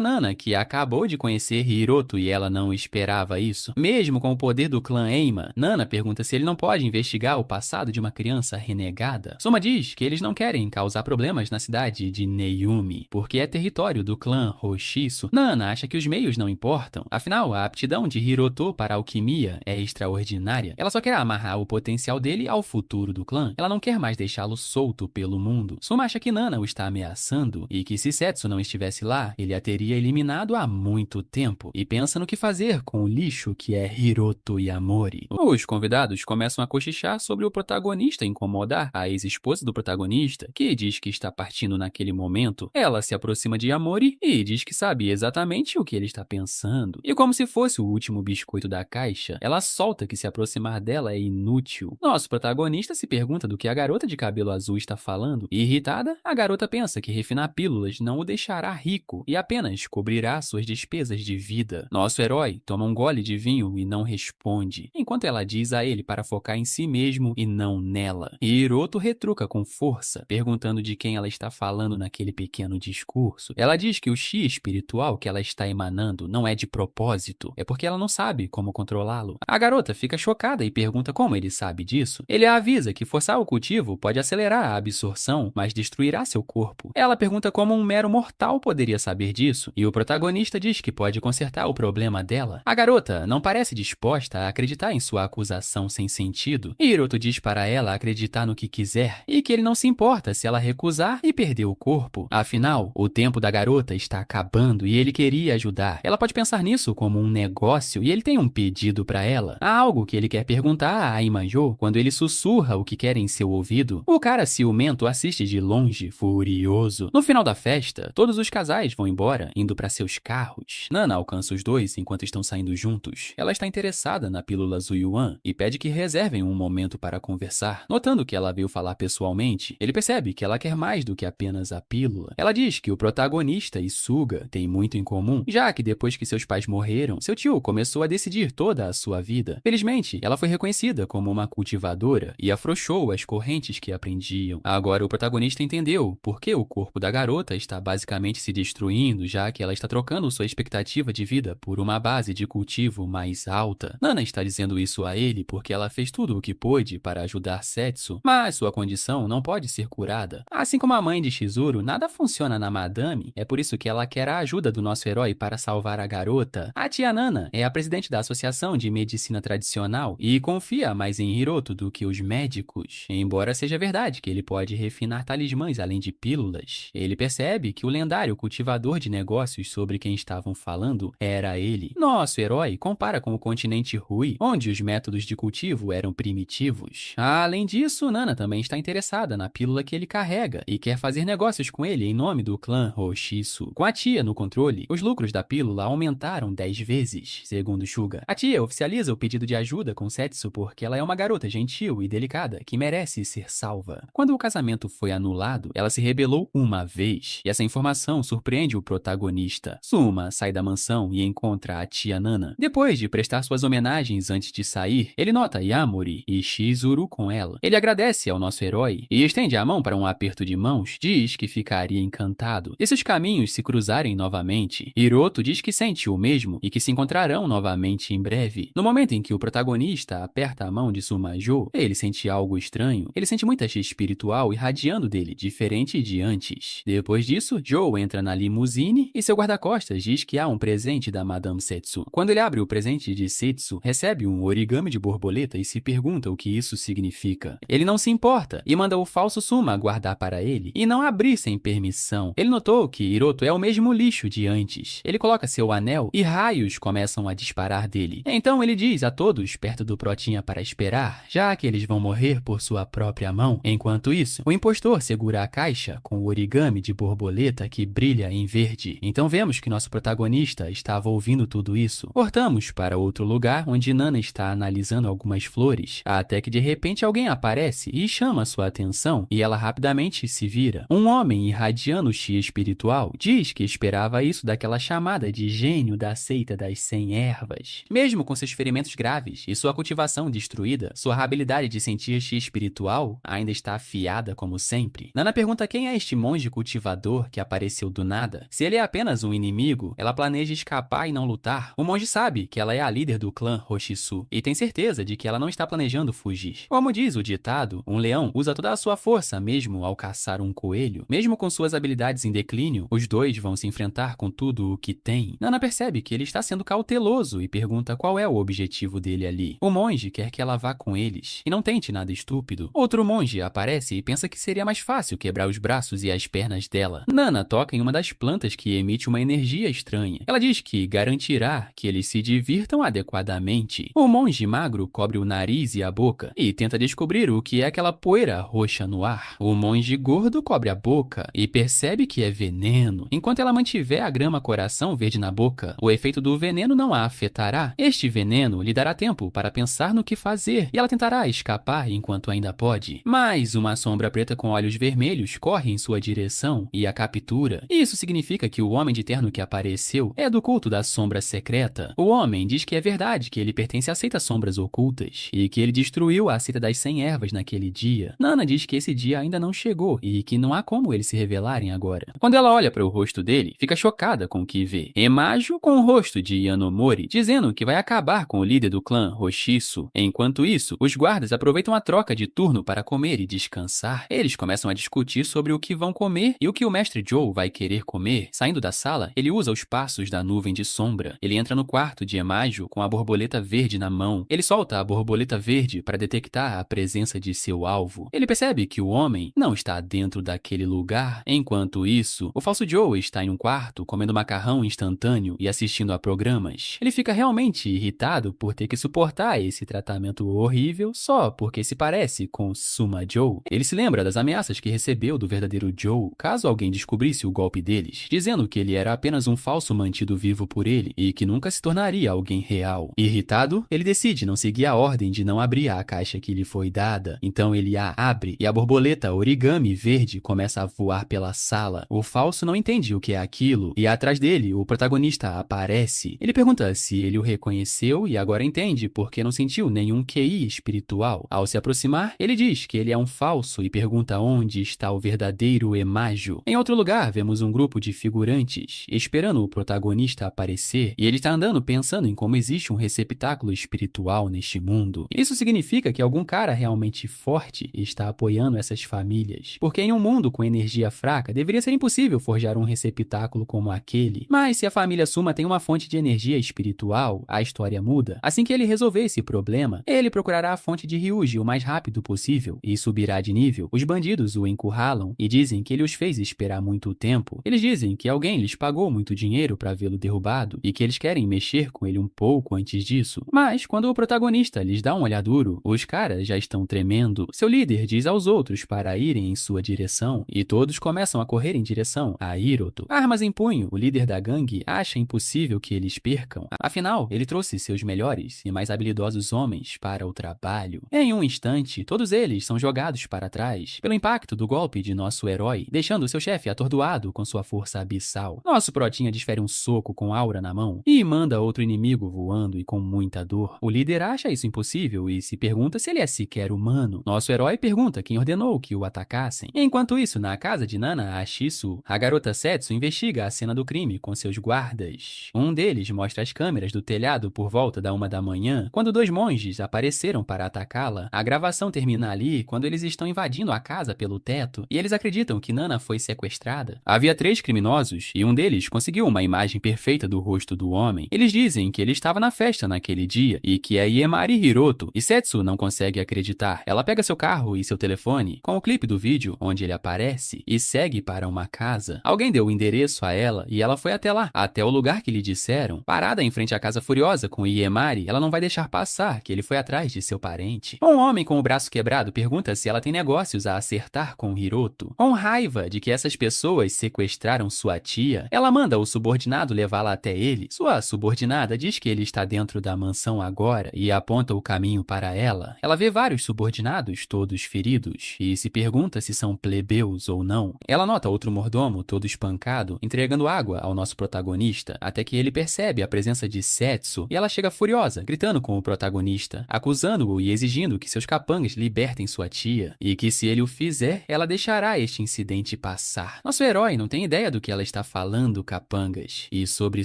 Nana que acabou de conhecer Hiroto e ela não esperava isso. Mesmo com o poder do clã Eima, Nana pergunta se ele não pode investigar o passado de uma criança renegada. Soma diz que eles não querem causar problemas na cidade de Neiyumi, porque é território do clã Roshisu. Nana acha que os meios não importam, afinal a aptidão de Hiroto para a alquimia é extraordinária. Ela só quer amarrar o potencial dele ao futuro do clã. Ela não quer mais deixá-lo solto pelo mundo. Soma acha que Nana o está ameaçando e que se Setsu não estivesse lá, ele a teria eliminado há muito tempo e pensa no que fazer com o lixo que é Hiroto Yamori. Os convidados começam a cochichar sobre o protagonista incomodar a ex-esposa do protagonista, que diz que está partindo naquele momento. Ela se aproxima de Yamori e diz que sabe exatamente o que ele está pensando. E como se fosse o último biscoito da caixa, ela solta que se aproximar dela é inútil. Nosso protagonista se pergunta do que a garota de cabelo azul está falando e, irritada, a garota pensa que refinar pílulas não o deixará rico e apenas cobrirá suas despesas de vida. Nosso herói toma um gole de vinho e não responde, enquanto ela diz a ele para focar em si mesmo e não nela. E Hiroto retruca com força, perguntando de quem ela está falando naquele pequeno discurso. Ela diz que o chi espiritual que ela está emanando não é de propósito, é porque ela não sabe como controlá-lo. A garota fica chocada e pergunta como ele sabe disso. Ele a avisa que forçar o cultivo pode acelerar a absorção, mas destruirá seu corpo. Ela pergunta como um mero mortal poderia saber disso, e o protagonista diz que pode consertar o problema dela. A garota não parece disposta a acreditar em sua acusação sem sentido, e Hiroto diz para ela acreditar no que quiser, e que ele não se importa se ela recusar e perder o corpo. Afinal, o tempo da garota está acabando e ele queria ajudar. Ela pode pensar nisso como um negócio e ele tem um pedido para ela. Há algo que ele quer perguntar a Imanjo quando ele sussurra o que quer em seu ouvido. O cara ciumento assiste de longe, furioso. No final da festa, todos os casais vão embora, indo para seus carros. Nana alcança os dois enquanto estão saindo juntos. Ela está interessada na pílula Zuyuan e pede que reservem um momento para conversar. Notando que ela veio falar pessoalmente, ele percebe que ela quer mais do que apenas a pílula. Ela diz que o protagonista e Suga têm muito em comum, já que depois que seus pais morreram, seu tio começou a decidir toda a sua vida. Felizmente, ela foi reconhecida como uma cultivadora e afrouxou as correntes que a prendiam. Agora o protagonista entendeu por que o corpo da garota está basicamente se destruindo, já que ela está trocando sua expectativa de vida por uma base de cultivo mais alta. Nana está dizendo isso a ele porque ela fez tudo o que pôde para ajudar Setsu, mas sua condição não pode ser curada. Assim como a mãe de Shizuru, nada funciona na madame, é por isso que ela quer a ajuda do nosso herói para salvar a garota. A tia Nana é a presidente da Associação de Medicina Tradicional e confia mais em Hiroto do que os médicos. Embora seja verdade que ele pode refinar talismãs além de pílulas, ele percebe que o lendário cultivador de negócios sobre quem estavam falando era ele. Nosso herói compara com o continente Rui, onde os métodos de cultivo eram primitivos. Além disso, Nana também está interessada na pílula que ele carrega e quer fazer negócios com ele em nome do clã Roshisu. Com a tia no controle, os lucros da pílula aumentaram 10 vezes, segundo Suga. A tia oficializa o pedido de ajuda com Setsu porque ela é uma garota gentil e delicada que merece ser salva. Quando o casamento foi anulado, ela se rebelou uma vez, e essa informação surpreende o protagonista. Suma sai da mansão e encontra a tia Nana. Depois de prestar suas homenagens antes de sair, ele nota Yamori e Shizuru com ela. Ele agradece ao nosso herói e estende a mão para um aperto de mãos, diz que ficaria encantado. E se os caminhos se cruzarem novamente, Hiroto diz que sente o mesmo e que se encontrarão novamente em breve. No momento em que o protagonista aperta a mão de Sumajo, ele sente algo estranho. Ele sente muita chi espiritual irradiando dele, diferente de antes. Depois disso, Joe entra na limusine e seu guarda-costas diz que há um presente da Madame Setsu. Quando ele abre o presente de Setsu, recebe um origami de borboleta e se pergunta o que isso significa. Ele não se importa e manda o falso Suma guardar para ele e não abrir sem permissão. Ele notou que Hiroto é o mesmo mesmo lixo de antes. Ele coloca seu anel e raios começam a disparar dele. Então ele diz a todos perto do Protinha para esperar, já que eles vão morrer por sua própria mão. Enquanto isso, o impostor segura a caixa com o origami de borboleta que brilha em verde. Então vemos que nosso protagonista estava ouvindo tudo isso. Cortamos para outro lugar onde Nana está analisando algumas flores, até que de repente alguém aparece e chama sua atenção e ela rapidamente se vira. Um homem irradiando chi espiritual diz que esperava isso daquela chamada de gênio da seita das 100 ervas. Mesmo com seus ferimentos graves e sua cultivação destruída, sua habilidade de sentir chi espiritual ainda está afiada como sempre. Nana pergunta quem é este monge cultivador que apareceu do nada. Se ele é apenas um inimigo, ela planeja escapar e não lutar. O monge sabe que ela é a líder do clã Roshisu e tem certeza de que ela não está planejando fugir. Como diz o ditado, um leão usa toda a sua força mesmo ao caçar um coelho. Mesmo com suas habilidades em declínio, os dois vão se enfrentar com tudo o que tem. Nana percebe que ele está sendo cauteloso e pergunta qual é o objetivo dele ali. O monge quer que ela vá com eles e não tente nada estúpido. Outro monge aparece e pensa que seria mais fácil quebrar os braços e as pernas dela. Nana toca em uma das plantas que emite uma energia estranha. Ela diz que garantirá que eles se divirtam adequadamente. O monge magro cobre o nariz e a boca e tenta descobrir o que é aquela poeira roxa no ar. O monge gordo cobre a boca e percebe que é veneno. Enquanto ela mantiver a grama coração verde na boca, o efeito do veneno não a afetará. Este veneno lhe dará tempo para pensar no que fazer e ela tentará escapar enquanto ainda pode. Mas uma sombra preta com olhos vermelhos corre em sua direção e a captura. Isso significa que o homem de terno que apareceu é do culto da sombra secreta. O homem diz que é verdade que ele pertence à seita sombras ocultas e que ele destruiu a seita das 100 ervas naquele dia. Nana diz que esse dia ainda não chegou e que não há como eles se revelarem agora. Quando ela olha para o rosto dele, fica chocada com o que vê. Emajo com o rosto de Yanomori, dizendo que vai acabar com o líder do clã Roshisu. Enquanto isso, os guardas aproveitam a troca de turno para comer e descansar. Eles começam a discutir sobre o que vão comer e o que o mestre Joe vai querer comer. Saindo da sala, ele usa os passos da nuvem de sombra. Ele entra no quarto de Emajo com a borboleta verde na mão. Ele solta a borboleta verde para detectar a presença de seu alvo. Ele percebe que o homem não está dentro daquele lugar. Enquanto isso, o falso Joe está em um quarto comendo macarrão instantâneo e assistindo a programas. Ele fica realmente irritado por ter que suportar esse tratamento horrível só porque se parece com Suma Joe. Ele se lembra das ameaças que recebeu do verdadeiro Joe caso alguém descobrisse o golpe deles, dizendo que ele era apenas um falso mantido vivo por ele e que nunca se tornaria alguém real. Irritado, ele decide não seguir a ordem de não abrir a caixa que lhe foi dada. Então ele a abre e a borboleta origami verde começa a voar pela sala. O falso não entende o que é aquilo e atrás dele o protagonista aparece. Ele pergunta se ele o reconheceu e agora entende porque não sentiu nenhum QI espiritual. Ao se aproximar, ele diz que ele é um falso e pergunta onde está o verdadeiro Emajo. Em outro lugar, vemos um grupo de figurantes esperando o protagonista aparecer e ele está andando pensando em como existe um receptáculo espiritual neste mundo. Isso significa que algum cara realmente forte está apoiando essas famílias, porque em um mundo com energia fraca deveria ser impossível forjar um receptáculo como aquele. Mas se a família Suma tem uma fonte de energia espiritual, a história muda. Assim que ele resolver esse problema, ele procurará a fonte de Ryuji o mais rápido possível e subirá de nível. Os bandidos o encurralam e dizem que ele os fez esperar muito tempo. Eles dizem que alguém lhes pagou muito dinheiro para vê-lo derrubado e que eles querem mexer com ele um pouco antes disso. Mas quando o protagonista lhes dá um olhar duro, os caras já estão tremendo. Seu líder diz aos outros para irem em sua direção e todos começam a correr em direção a Hiroto. Armas em punho, o líder da gangue acha impossível que eles percam. Afinal, ele trouxe seus melhores e mais habilidosos homens para o trabalho. Em um instante, todos eles são jogados para trás pelo impacto do golpe de nosso herói, deixando seu chefe atordoado com sua força abissal. Nosso protinha desfere um soco com aura na mão e manda outro inimigo voando e com muita dor. O líder acha isso impossível e se pergunta se ele é sequer humano. Nosso herói pergunta quem ordenou que o atacassem. Enquanto isso, na casa de Nana Ashisu, a garota Setsu investiga a cena do crime com seus guardas. Um deles mostra as câmeras do telhado por volta da 1 da manhã, quando 2 monges apareceram para atacá-la. A gravação termina ali quando eles estão invadindo a casa pelo teto e eles acreditam que Nana foi sequestrada. Havia 3 criminosos e um deles conseguiu uma imagem perfeita do rosto do homem. Eles dizem que ele estava na festa naquele dia e que é Iemari Hiroto, e Setsu não consegue acreditar. Ela pega seu carro e seu telefone com o clipe do vídeo onde ele aparece e segue para uma casa. Alguém deu o endereço endereço a ela e ela foi até lá, até o lugar que lhe disseram. Parada em frente à casa furiosa com Iemari, ela não vai deixar passar que ele foi atrás de seu parente. Um homem com o braço quebrado pergunta se ela tem negócios a acertar com Hiroto. Com raiva de que essas pessoas sequestraram sua tia, ela manda o subordinado levá-la até ele. Sua subordinada diz que ele está dentro da mansão agora e aponta o caminho para ela. Ela vê vários subordinados, todos feridos, e se pergunta se são plebeus ou não. Ela nota outro mordomo, todo espancado, entregando água ao nosso protagonista, até que ele percebe a presença de Setsu e ela chega furiosa, gritando com o protagonista, acusando-o e exigindo que seus capangas libertem sua tia, e que se ele o fizer, ela deixará este incidente passar. Nosso herói não tem ideia do que ela está falando, capangas, e sobre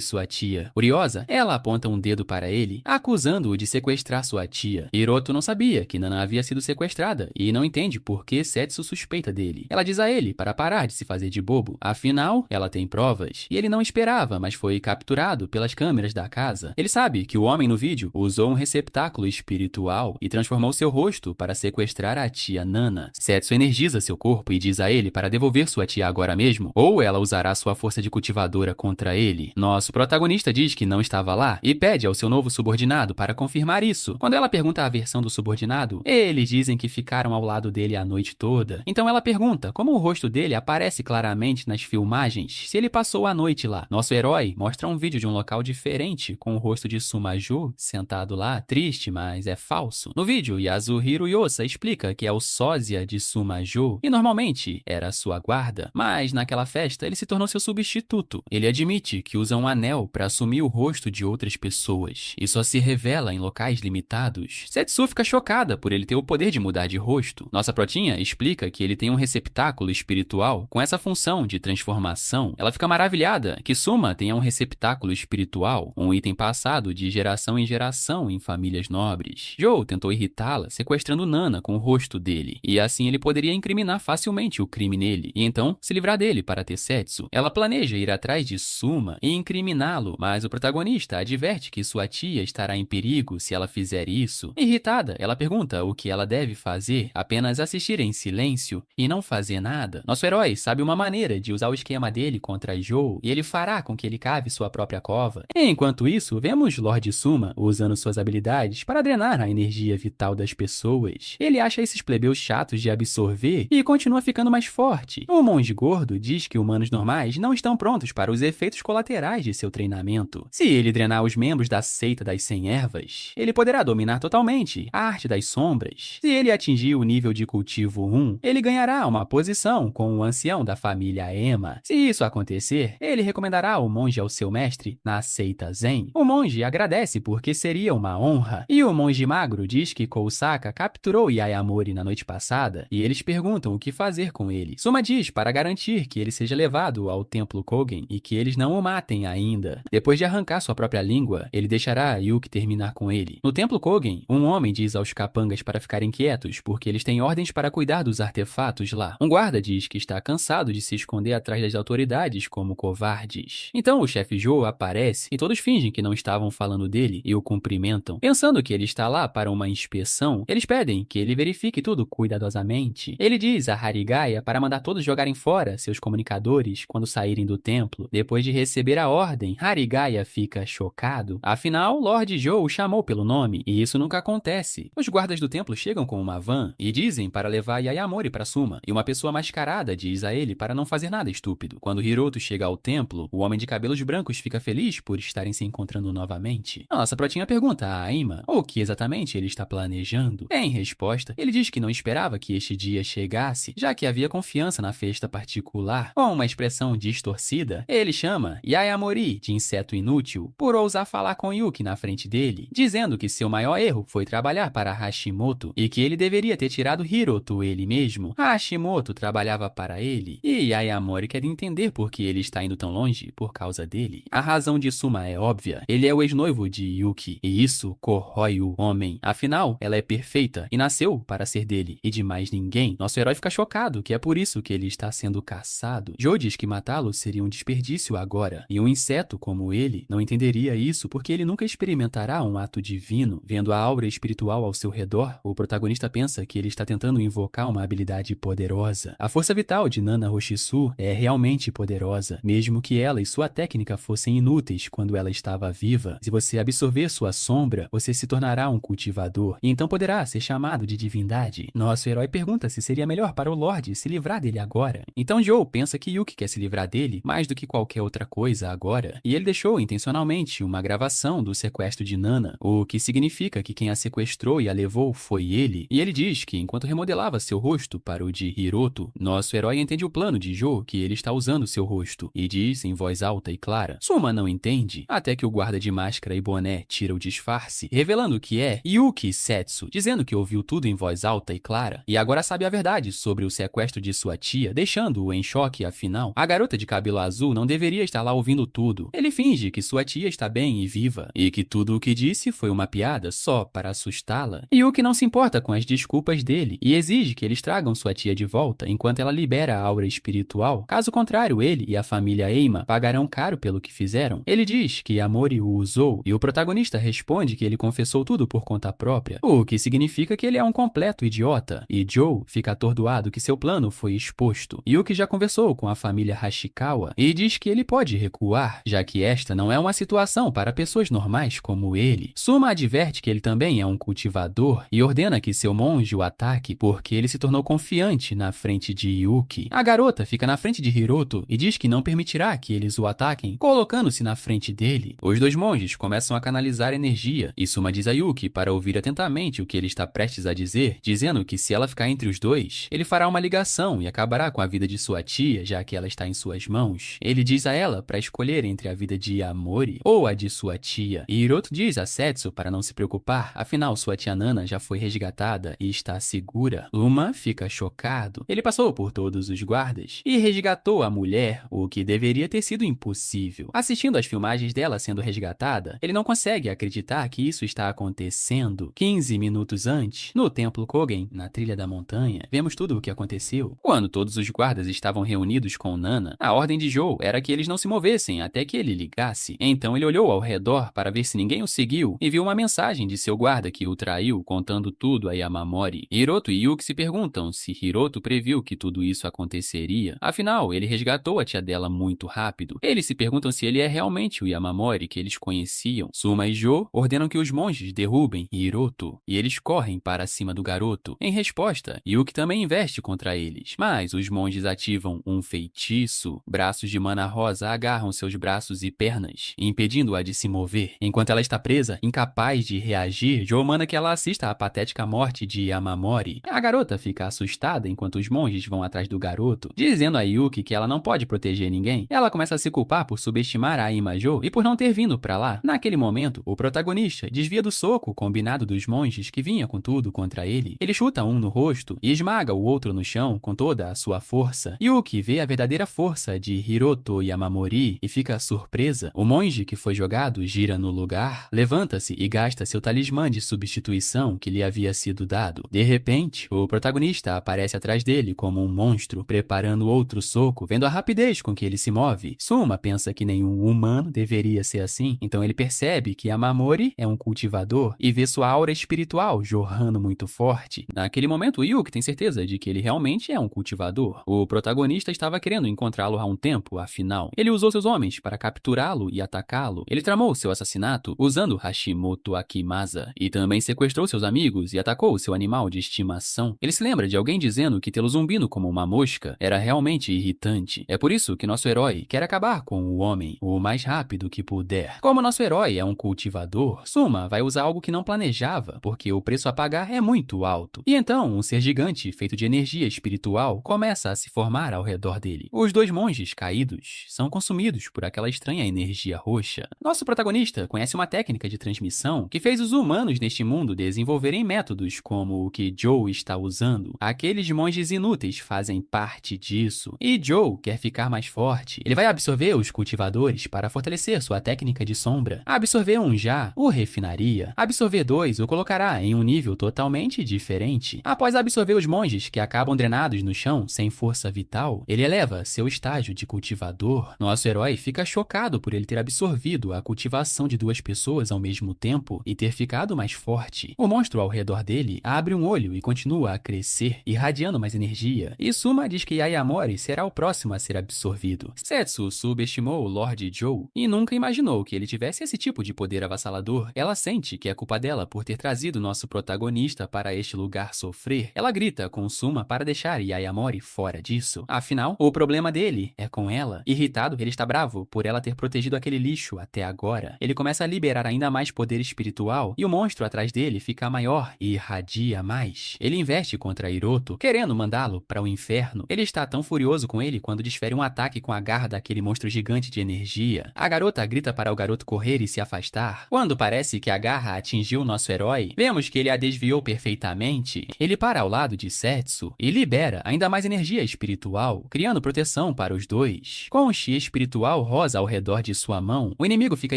sua tia. Furiosa, ela aponta um dedo para ele, acusando-o de sequestrar sua tia. Hiroto não sabia que Nana havia sido sequestrada e não entende por que Setsu suspeita dele. Ela diz a ele para parar de se fazer de bobo, afinal, ela tem provas, e ele não esperava, mas foi capturado pelas câmeras da casa. Ele sabe que o homem no vídeo usou um receptáculo espiritual e transformou seu rosto para sequestrar a tia Nana. Setsu energiza seu corpo e diz a ele para devolver sua tia agora mesmo, ou ela usará sua força de cultivadora contra ele. Nosso protagonista diz que não estava lá e pede ao seu novo subordinado para confirmar isso. Quando ela pergunta a versão do subordinado, eles dizem que ficaram ao lado dele a noite toda. Então ela pergunta como o rosto dele aparece claramente nas filmagens, se ele passou a noite lá. Nosso herói mostra um vídeo de um local diferente, com o rosto de Sumajo sentado lá, triste, mas é falso. No vídeo, Yasuhiro Yosa explica que é o sósia de Sumajo e normalmente era sua guarda, mas naquela festa ele se tornou seu substituto. Ele admite que usa um anel para assumir o rosto de outras pessoas e só se revela em locais limitados. Setsu fica chocada por ele ter o poder de mudar de rosto. Nossa protinha explica que ele tem um receptáculo espiritual com essa função de transformação. Ela fica maravilhada que Suma tenha um receptáculo espiritual, um item passado de geração em geração em famílias nobres. Joe tentou irritá-la, sequestrando Nana com o rosto dele, e assim ele poderia incriminar facilmente o crime nele, e então se livrar dele para ter Setsu. Ela planeja ir atrás de Suma e incriminá-lo, mas o protagonista adverte que sua tia estará em perigo se ela fizer isso. Irritada, ela pergunta o que ela deve fazer, apenas assistir em silêncio e não fazer nada. Nosso herói sabe uma maneira de usar o esquema dele contra Joe, e ele fará com que ele cave sua própria cova. Enquanto isso, vemos Lord Suma usando suas habilidades para drenar a energia vital das pessoas. Ele acha esses plebeus chatos de absorver e continua ficando mais forte. O monge gordo diz que humanos normais não estão prontos para os efeitos colaterais de seu treinamento. Se ele drenar os membros da seita das 100 ervas, ele poderá dominar totalmente a arte das sombras. Se ele atingir o nível de cultivo 1, ele ganhará uma posição com o ancião da família Ema. Se isso acontecer, ele recomendará o monge ao seu mestre na seita Zen. O monge agradece porque seria uma honra, e o monge magro diz que Kousaka capturou Yayamori na noite passada e eles perguntam o que fazer com ele. Suma diz para garantir que ele seja levado ao templo Kogen e que eles não o matem ainda. Depois de arrancar sua própria língua, ele deixará Yuki terminar com ele. No templo Kogen, um homem diz aos capangas para ficarem quietos porque eles têm ordens para cuidar dos artefatos lá. Um guarda diz que está cansado de se esconder atrás das autoridades como covardes. Então o chefe Joe aparece e todos fingem que não estavam falando dele e o cumprimentam. Pensando que ele está lá para uma inspeção, eles pedem que ele verifique tudo cuidadosamente. Ele diz a Harigaya para mandar todos jogarem fora seus comunicadores quando saírem do templo. Depois de receber a ordem, Harigaya fica chocado. Afinal, Lord Joe o chamou pelo nome, e isso nunca acontece. Os guardas do templo chegam com uma van e dizem para levar Yayamori para Suma, e uma pessoa mascarada diz a ele para não fazer nada estúpido. Quando Hiroto chega ao templo, o homem de cabelos brancos fica feliz por estarem se encontrando novamente. Nossa protinha pergunta a Aima o que exatamente ele está planejando. Em resposta, ele diz que não esperava que este dia chegasse, já que havia confiança na festa particular. Com uma expressão distorcida, ele chama Yayamori de inseto inútil por ousar falar com Yuki na frente dele, dizendo que seu maior erro foi trabalhar para Hashimoto e que ele deveria ter tirado Hiroto ele mesmo. Hashimoto trabalhava para ele e Yayamori quer entender por que ele está indo tão longe por causa dele. A razão de Suma é óbvia. Ele é o ex-noivo de Yuki e isso corrói o homem. Afinal, ela é perfeita e nasceu para ser dele e de mais ninguém. Nosso herói fica chocado que é por isso que ele está sendo caçado. Joe diz que matá-lo seria um desperdício agora e um inseto como ele não entenderia isso porque ele nunca experimentará um ato divino. Vendo a aura espiritual ao seu redor, o protagonista pensa que ele está tentando invocar uma habilidade poderosa. A força vital de Nana Hoshisu é realmente poderosa. poderosa, mesmo que ela e sua técnica fossem inúteis quando ela estava viva. Se você absorver sua sombra, você se tornará um cultivador, e então poderá ser chamado de divindade. Nosso herói pergunta se seria melhor para o Lorde se livrar dele agora. Então Joe pensa que Yuki quer se livrar dele mais do que qualquer outra coisa agora, e ele deixou intencionalmente uma gravação do sequestro de Nana, o que significa que quem a sequestrou e a levou foi ele. E ele diz que enquanto remodelava seu rosto para o de Hiroto, nosso herói entende o plano de Joe, que ele está usando seu rosto, e diz em voz alta e clara. Suma não entende, até que o guarda de máscara e boné tira o disfarce, revelando que é Yuki Setsu, dizendo que ouviu tudo em voz alta e clara, e agora sabe a verdade sobre o sequestro de sua tia, deixando-o em choque. Afinal, a garota de cabelo azul não deveria estar lá ouvindo tudo. Ele finge que sua tia está bem e viva, e que tudo o que disse foi uma piada só para assustá-la. Yuki não se importa com as desculpas dele, e exige que eles tragam sua tia de volta enquanto ela libera a aura espiritual. Caso contrário, ele e a família Eima pagarão caro pelo que fizeram. Ele diz que Amori o usou, e o protagonista responde que ele confessou tudo por conta própria, o que significa que ele é um completo idiota, e Joe fica atordoado que seu plano foi exposto. Yuki já conversou com a família Hashikawa e diz que ele pode recuar, já que esta não é uma situação para pessoas normais como ele. Suma adverte que ele também é um cultivador e ordena que seu monge o ataque porque ele se tornou confiante na frente de Yuki. A garota fica na frente de Hiroto e diz que não permitirá que eles o ataquem, colocando-se na frente dele. Os dois monges começam a canalizar energia e Suma diz a Yuki para ouvir atentamente o que ele está prestes a dizer, dizendo que se ela ficar entre os dois, ele fará uma ligação e acabará com a vida de sua tia, já que ela está em suas mãos. Ele diz a ela para escolher entre a vida de Amori ou a de sua tia, e Hiroto diz a Setsu para não se preocupar, afinal sua tia Nana já foi resgatada e está segura. Uma fica chocado. Ele passou por todos os guardas e resgatou a mulher, o que deveria ter sido impossível. Assistindo às filmagens dela sendo resgatada, ele não consegue acreditar que isso está acontecendo. 15 minutos antes, no Templo Kogen, na trilha da montanha, vemos tudo o que aconteceu. Quando todos os guardas estavam reunidos com Nana, a ordem de Joe era que eles não se movessem até que ele ligasse. Então ele olhou ao redor para ver se ninguém o seguiu e viu uma mensagem de seu guarda que o traiu, contando tudo a Yamamori. Hiroto e Yuki se perguntam se Hiroto previu que tudo isso aconteceria. Afinal, ele resgatou a tia dela muito rápido. Eles se perguntam se ele é realmente o Yamamori que eles conheciam. Suma e Joe ordenam que os monges derrubem Hiroto, e eles correm para cima do garoto. Em resposta, Yuki também investe contra eles, mas os monges ativam um feitiço. Braços de mana rosa agarram seus braços e pernas, impedindo-a de se mover. Enquanto ela está presa, incapaz de reagir, Joe manda que ela assista à patética morte de Yamamori. A garota fica assustada enquanto os monges vão atrás do garoto, dizendo a Yuki que ela não pode proteger ninguém. Ela começa a se culpar por subestimar a Ima Joe e por não ter vindo pra lá. Naquele momento, o protagonista desvia do soco combinado dos monges que vinha com tudo contra ele. Ele chuta um no rosto e esmaga o outro no chão com toda a sua força. Yuki vê a verdadeira força de Hiroto Yamamori e fica surpresa. O monge que foi jogado gira no lugar, levanta-se e gasta seu talismã de substituição que lhe havia sido dado. De repente, o protagonista aparece atrás dele como um monstro, preparando outro soco, vendo a rapidez com que ele se move. Suma pensa que nenhum humano deveria ser assim, então ele percebe que Yamamori é um cultivador e vê sua aura espiritual jorrando muito forte. Naquele momento, Yuki tem certeza de que ele realmente é um cultivador. O protagonista estava querendo encontrá-lo há um tempo, afinal. Ele usou seus homens para capturá-lo e atacá-lo. Ele tramou seu assassinato usando Hashimoto Akimasa e também sequestrou seus amigos e atacou seu animal de estimação. Ele se lembra de alguém dizendo que tê-lo zumbindo como uma mosca era realmente irritante. É por isso que nosso herói quer acabar com o homem o mais rápido que puder. Como nosso herói é um cultivador, Suma vai usar algo que não planejava, porque o preço a pagar é muito alto. E então, um ser gigante feito de energia espiritual começa a se formar ao redor dele. Os dois monges caídos são consumidos por aquela estranha energia roxa. Nosso protagonista conhece uma técnica de transmissão que fez os humanos neste mundo desenvolverem métodos como o que Joe está usando. Aqueles monges inúteis fazem parte disso. E Joe quer ficar mais forte. Ele vai absorver os cultivadores para fortalecer sua técnica de sombra. Absorver um já o refinaria. Absorver dois o colocará em um nível totalmente diferente. Após absorver os monges que acabam drenados no chão sem força vital, ele eleva seu estágio de cultivador. Nosso herói fica chocado por ele ter absorvido a cultivação de duas pessoas ao mesmo tempo e ter ficado mais forte. O monstro ao redor dele abre um olho e continua a crescer, irradiando mais energia. E Suma diz que Yayamori será o próximo a ser absorvido. Setsu subestimou o Lord Joe e nunca imaginou que ele tivesse esse tipo de poder avassalador. Ela sente que é culpa dela por ter trazido nosso protagonista para este lugar sofrer. Ela grita com Suma para deixar Yayamori fora disso. Afinal, o problema dele é com ela. Irritado, ele está bravo por ela ter protegido aquele lixo até agora. Ele começa a liberar ainda mais poder espiritual e o monstro atrás dele fica maior e irradia mais. Ele investe contra Hiroto, querendo mandá-lo para o inferno. Ele está tão furioso com ele quando desfere um ataque com a garra daquele monstro gigante de energia. A garota grita para o garoto correr e se afastar. Quando parece que a garra atingiu nosso herói, vemos que ele a desviou perfeitamente. Ele para ao lado de Setsu e libera ainda mais energia espiritual, criando proteção para os dois. Com o chi espiritual rosa ao redor de sua mão, o inimigo fica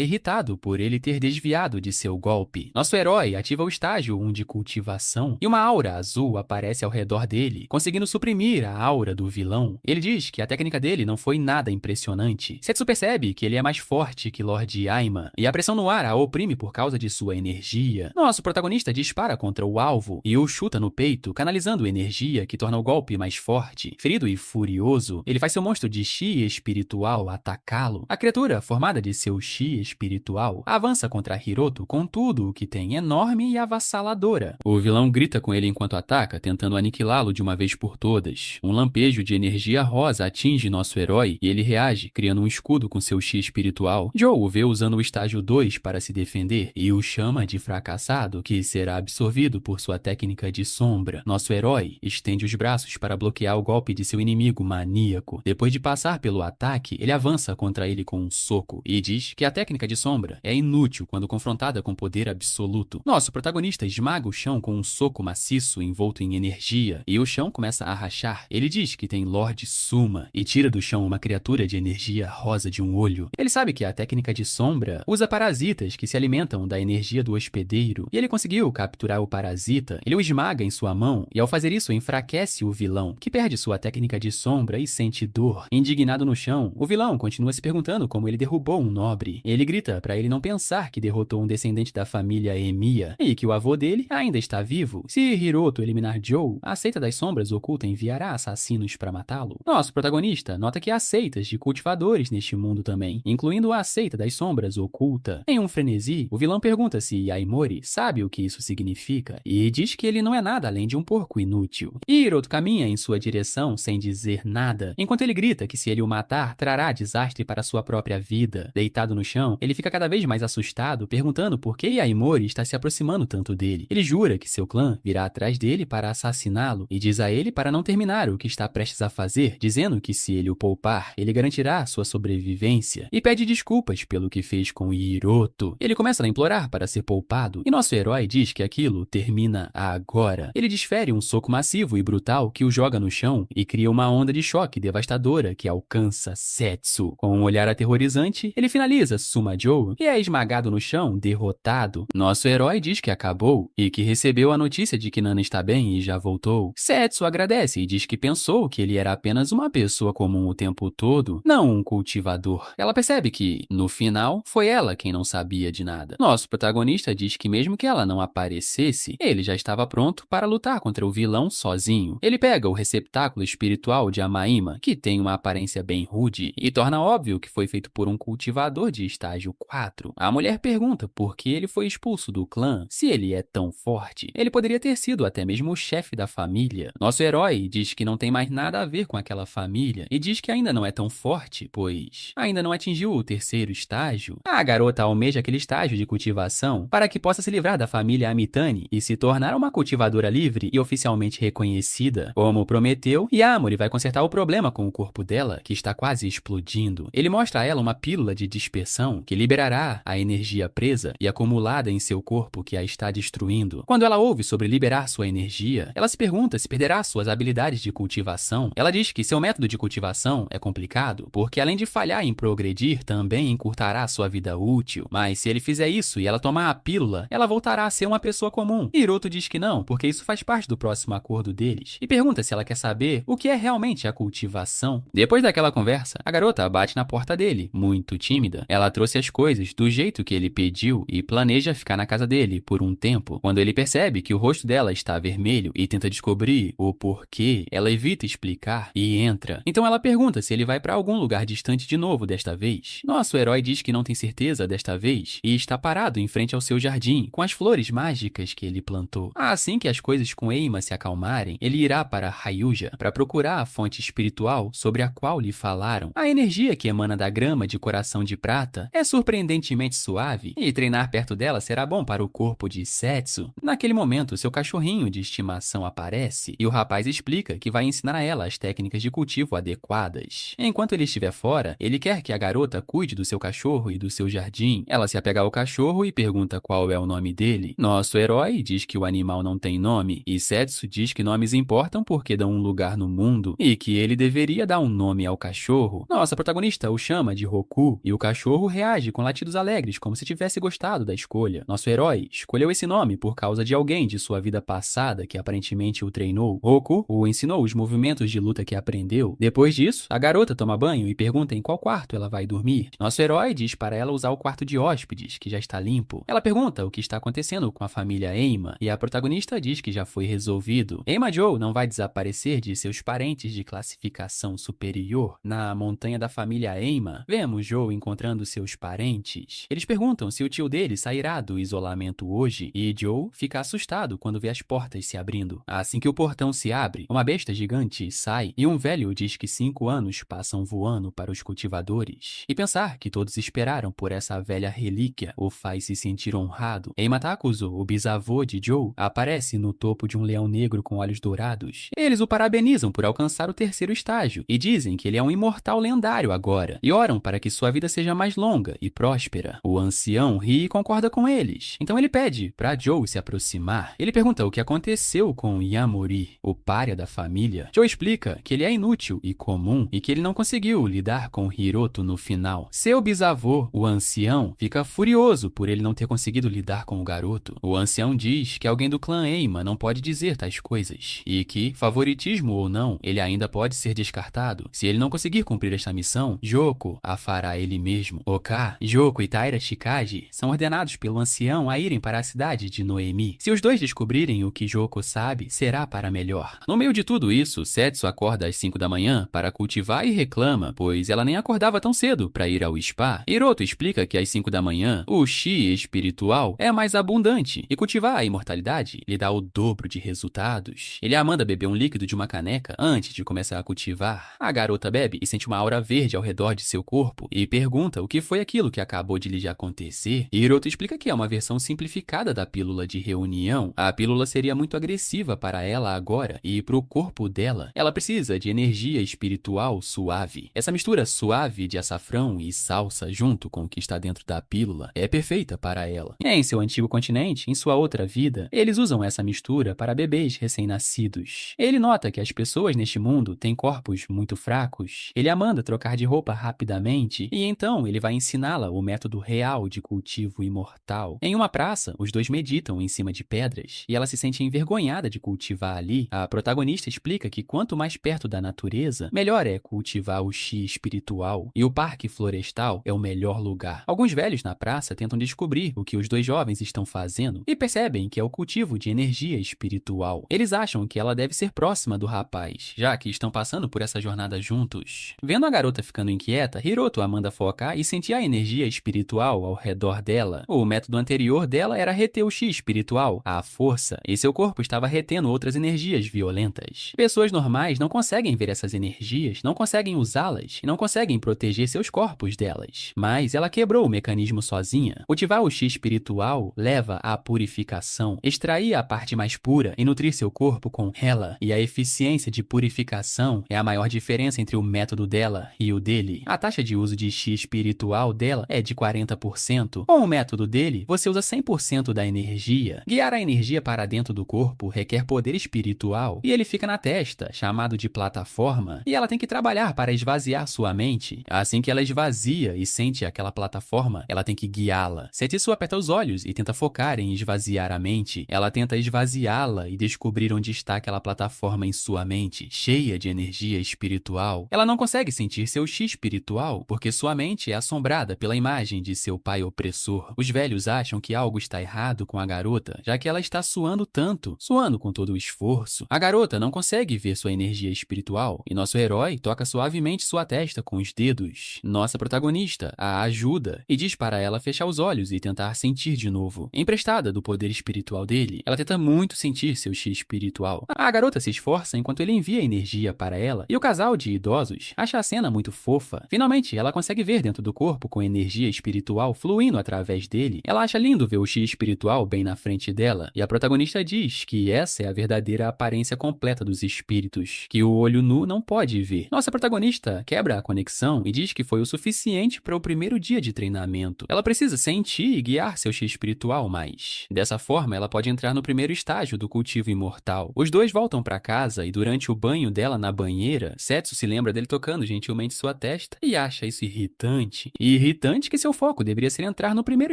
irritado por ele ter desviado de seu golpe. Nosso herói ativa o estágio 1 de cultivação e uma aura azul aparece ao redor dele, conseguindo suprimir a aura do vilão. Ele diz que a técnica dele não foi nada impressionante. Setsu percebe que ele é mais forte que Lord Aima e a pressão no ar a oprime por causa de sua energia. Nosso protagonista dispara contra o alvo e o chuta no peito, canalizando energia que torna o golpe mais forte. Ferido e furioso, ele faz seu monstro de chi espiritual atacá-lo. A criatura, formada de seu chi espiritual, avança contra Hiroto com tudo o que tem enorme e avassaladora. O vilão grita com ele enquanto ataca, tentando aniquilá-lo de uma vez por todas. Um lampejo de energia rosa atinge nosso herói e ele reage, criando um escudo com seu chi espiritual. Joe o vê usando o estágio 2 para se defender e o chama de fracassado, que será absorvido por sua técnica de sombra. Nosso herói estende os braços para bloquear o golpe de seu inimigo maníaco. Depois de passar pelo ataque, ele avança contra ele com um soco e diz que a técnica de sombra é inútil quando confrontada com poder absoluto. Nosso protagonista esmaga o chão com um soco maciço envolto em energia e o chão começa a rachar. Ele diz que tem Lord Suma e tira do chão uma criatura de energia rosa de um olho. Ele sabe que a técnica de sombra usa parasitas que se alimentam da energia do hospedeiro e ele conseguiu capturar o parasita. Ele o esmaga em sua mão e ao fazer isso enfraquece o vilão, que perde sua técnica de sombra e sente dor. Indignado no chão, o vilão continua se perguntando como ele derrubou um nobre. Ele grita para ele não pensar que derrotou um descendente da família Emiya e que o avô dele ainda está vivo. Se Hiroto eliminar Joe, a seita das sombras oculta enviará assassinos para matá-lo. Nosso protagonista nota que há seitas de cultivadores neste mundo também, incluindo a seita das sombras oculta. Em um frenesi, o vilão pergunta se Yaimori sabe o que isso significa e diz que ele não é nada além de um porco inútil. Hiroto caminha em sua direção sem dizer nada, enquanto ele grita que se ele o matar, trará desastre para sua própria vida. Deitado no chão, ele fica cada vez mais assustado, perguntando por que Yaimori está se aproximando tanto dele. Ele jura que seu clã virá atrás dele para assassiná-lo e diz a ele para não terminar o que está prestes a fazer, dizendo que se ele o poupar, ele garantirá sua sobrevivência e pede desculpas pelo que fez com Hiroto. Ele começa a implorar para ser poupado e nosso herói diz que aquilo termina agora. Ele desfere um soco massivo e brutal que o joga no chão e cria uma onda de choque devastadora que alcança Setsu. Com um olhar aterrorizante, ele finaliza Suma Joe e é esmagado no chão, derrotado. Nosso herói diz que acabou e que recebeu a notícia de que Nana está bem e já voltou. Setsu agradece e diz que pensou que ele era apenas uma pessoa comum o tempo todo, não um cultivador. Ela percebe que, no final, foi ela quem não sabia de nada. Nosso protagonista diz que mesmo que ela não aparecesse, ele já estava pronto para lutar contra o vilão sozinho. Ele pega o receptáculo espiritual de Amaima, que tem uma aparência bem rude, e torna óbvio que foi feito por um cultivador de estágio 4. A mulher pergunta por que ele foi expulso do clã, se ele é tão forte. Ele poderia ter sido até mesmo o chefe da família. Nosso herói diz que não tem mais nada a ver com aquela família, e diz que ainda não é tão forte, pois ainda não atingiu o terceiro estágio. A garota almeja aquele estágio de cultivação para que possa se livrar da família Amitani e se tornar uma cultivadora livre e oficialmente reconhecida. Como prometeu, Yamori vai consertar o problema com o corpo dela, que está quase explodindo. Ele mostra a ela uma pílula de dispersão que liberará a energia presa e acumulada em seu corpo que a está destruindo. Quando ela ouve sobre liberar sua energia, ela se pergunta se perderá suas habilidades de cultivação. Ela diz que seu método de cultivação é complicado, porque além de falhar em progredir, também encurtará sua vida útil. Mas se ele fizer isso e ela tomar a pílula, ela voltará a ser uma pessoa comum. Hiroto diz que não, porque isso faz parte do próximo acordo deles, e pergunta se ela quer saber o que é realmente a cultivação. Depois daquela conversa, a garota bate na porta dele, muito tímida. Ela trouxe as coisas do jeito que ele pediu e planeja ficar na casa dele por um tempo. Quando ele percebe que o rosto dela está vermelho e tenta descobrir o porquê, ela evita explicar e entra. Então ela pergunta se ele vai para algum lugar distante de novo desta vez. Nosso herói diz que não tem certeza desta vez e está parado em frente ao seu jardim com as flores mágicas que ele plantou. Assim que as coisas com Eima se acalmarem, ele irá para Hyuja para procurar a fonte espiritual sobre a qual lhe falaram. A energia que emana da grama de coração de prata é surpreendentemente suave e treinar perto dela será bom para o corpo de Setsu. Naquele momento, seu cachorrinho de estimação aparece e o rapaz explica que vai ensinar a ela as técnicas de cultivo adequadas. Enquanto ele estiver fora, ele quer que a garota cuide do seu cachorro e do seu jardim. Ela se apega ao cachorro e pergunta qual é o nome dele. Nosso herói diz que o animal não tem nome e Setsu diz que nomes importam porque dão um lugar no mundo e que ele deveria dar um nome ao cachorro. Nossa protagonista o chama de Roku e o cachorro reage com latidos alegres como se tivesse gostado da escolha. Nosso herói escolheu esse nome por causa de alguém de sua vida passada que aparentemente o treinou. Roku o ensinou os movimentos de luta que aprendeu. Depois disso, a garota toma banho e pergunta em qual quarto ela vai dormir. Nosso herói diz para ela usar o quarto de hóspedes, que já está limpo. Ela pergunta o que está acontecendo com a família Eima e a protagonista diz que já foi resolvido. Eima Joe não vai desaparecer de seus parentes de classificação superior. Na montanha da família Eima, vemos Joe encontrando seus parentes. Eles perguntam se o tio dele sairá do isolamento hoje e Joe fica assustado quando vê as portas se abrindo. Assim que o portão se abre, uma besta gigante sai e um velho diz que 5 anos passam voando para os cultivadores. E pensar que todos esperaram por essa velha relíquia o faz se sentir honrado. Eima Takuzo, o bisavô de Joe, aparece no topo de um leão negro com olhos dourados. Eles o parabenizam por alcançar o 3º estágio e dizem que ele é um imortal lendário agora e oram para que sua vida seja mais longa e próspera. O ancião ri e concorda com eles. Então ele pede para Joe se aproximar. Ele pergunta o que aconteceu com Yamori, o pária da família. Joe explica que ele é inútil e comum e que ele não conseguiu lidar com Hiroto no final. Seu bisavô, o ancião, fica furioso por ele não ter conseguido lidar com o garoto. O ancião diz que alguém do clã Eima não pode dizer tais coisas e que, favoritismo ou não, ele ainda pode ser descartado. Se ele não conseguir cumprir esta missão, Joko a fará ele mesmo. Oka, Joko e Taira Shikage são ordenados pelo ancião a irem para a cidade de Noemi. Se os dois descobrirem o que Joko sabe, será para melhor. No meio de tudo isso, Setsu acorda às 5 da manhã para cultivar e reclama, pois ela nem acordava tão cedo para ir ao spa. Hiroto explica que às 5 da manhã, o chi espiritual é mais abundante e cultivar a imortalidade lhe dá o dobro de resultados. Ele a manda beber um líquido de uma caneca antes de começar a cultivar. A garota bebe e sente uma aura verde ao redor de seu corpo e pergunta o que foi aquilo que acabou de lhe acontecer. Hiroto explica que é uma versão simplificada da pílula de reunião. A pílula seria muito agressiva para ela agora e para o corpo dela, ela precisa de energia espiritual suave. Essa mistura suave de açafrão e salsa junto com o que está dentro da pílula é perfeita para ela. Em seu antigo continente, em sua outra vida, eles usam essa mistura para bebês recém-nascidos. Ele nota que as pessoas neste mundo têm corpos muito fracos. Ele a manda trocar de roupa rapidamente e então ele vai ensiná-la o método real de cultivo imortal. Em uma praça, os dois meditam em cima de pedras e ela se sente envergonhada de cultivar ali. A protagonista explica que quanto mais perto da natureza, melhor é cultivar o chi espiritual e o parque florestal é o melhor lugar. Alguns velhos na praça tentam descobrir o que os dois jovens estão fazendo e percebem que é o cultivo de energia espiritual. Eles acham que ela deve ser próxima do rapaz, já que estão passando por essa jornada juntos. Vendo a garota ficando inquieta, Hiroto a manda focar e sentir a energia espiritual ao redor dela. O método anterior dela era reter o chi espiritual, a força, e seu corpo estava retendo outras energias violentas. Pessoas normais não conseguem ver essas energias, não conseguem usá-las e não conseguem proteger seus corpos delas. Mas ela quebrou o mecanismo sozinha. Cultivar o chi espiritual leva à purificação, extrair a parte mais pura e nutrir seu corpo com ela. E a eficiência de purificação é a maior diferença entre o método dela e o dele. A taxa de uso de chi espiritual dela é de 40%. Com o método dele, você usa 100% da energia. Guiar a energia para dentro do corpo requer poder espiritual e ele fica na testa, chamado de plataforma, e ela tem que trabalhar para esvaziar sua mente. Assim que ela esvazia e sente aquela plataforma, ela tem que guiá-la. Setsu aperta os olhos e tenta focar em esvaziar a mente. Ela tenta esvaziá-la e descobrir onde está aquela plataforma em sua mente, cheia de energia espiritual. Ela não consegue sentir seu chi espiritual porque sua mente é assombrada pela imagem de seu pai opressor. Os velhos acham que algo está errado com a garota, já que ela está suando tanto, suando com todo o esforço. A garota não consegue ver sua energia espiritual e Nosso herói toca suavemente sua testa com os dedos. Nossa protagonista a ajuda e diz para ela fechar os olhos e tentar sentir de novo. Emprestada do poder espiritual dele, ela tenta muito sentir seu chi espiritual. A garota se esforça enquanto ele envia energia para ela, e o casal de idosos acha a cena muito fofa. Finalmente, ela consegue ver dentro do corpo com energia espiritual fluindo através dele. Ela acha lindo ver o chi espiritual bem na frente dela, e a protagonista diz que essa é a verdadeira aparência completa dos espíritos, que o olho nu não pode ver. Nossa protagonista quebra a conexão e diz que foi o suficiente para o primeiro dia de treinamento. Ela precisa sentir e guiar seu chi espiritual mais. Dessa forma, ela pode entrar no primeiro estágio do cultivo imortal. Os dois voltam para casa e durante o banho dela na banheira, Setsu se lembra dele tocando gentilmente sua testa e acha isso irritante. E irritante que seu foco deveria ser entrar no primeiro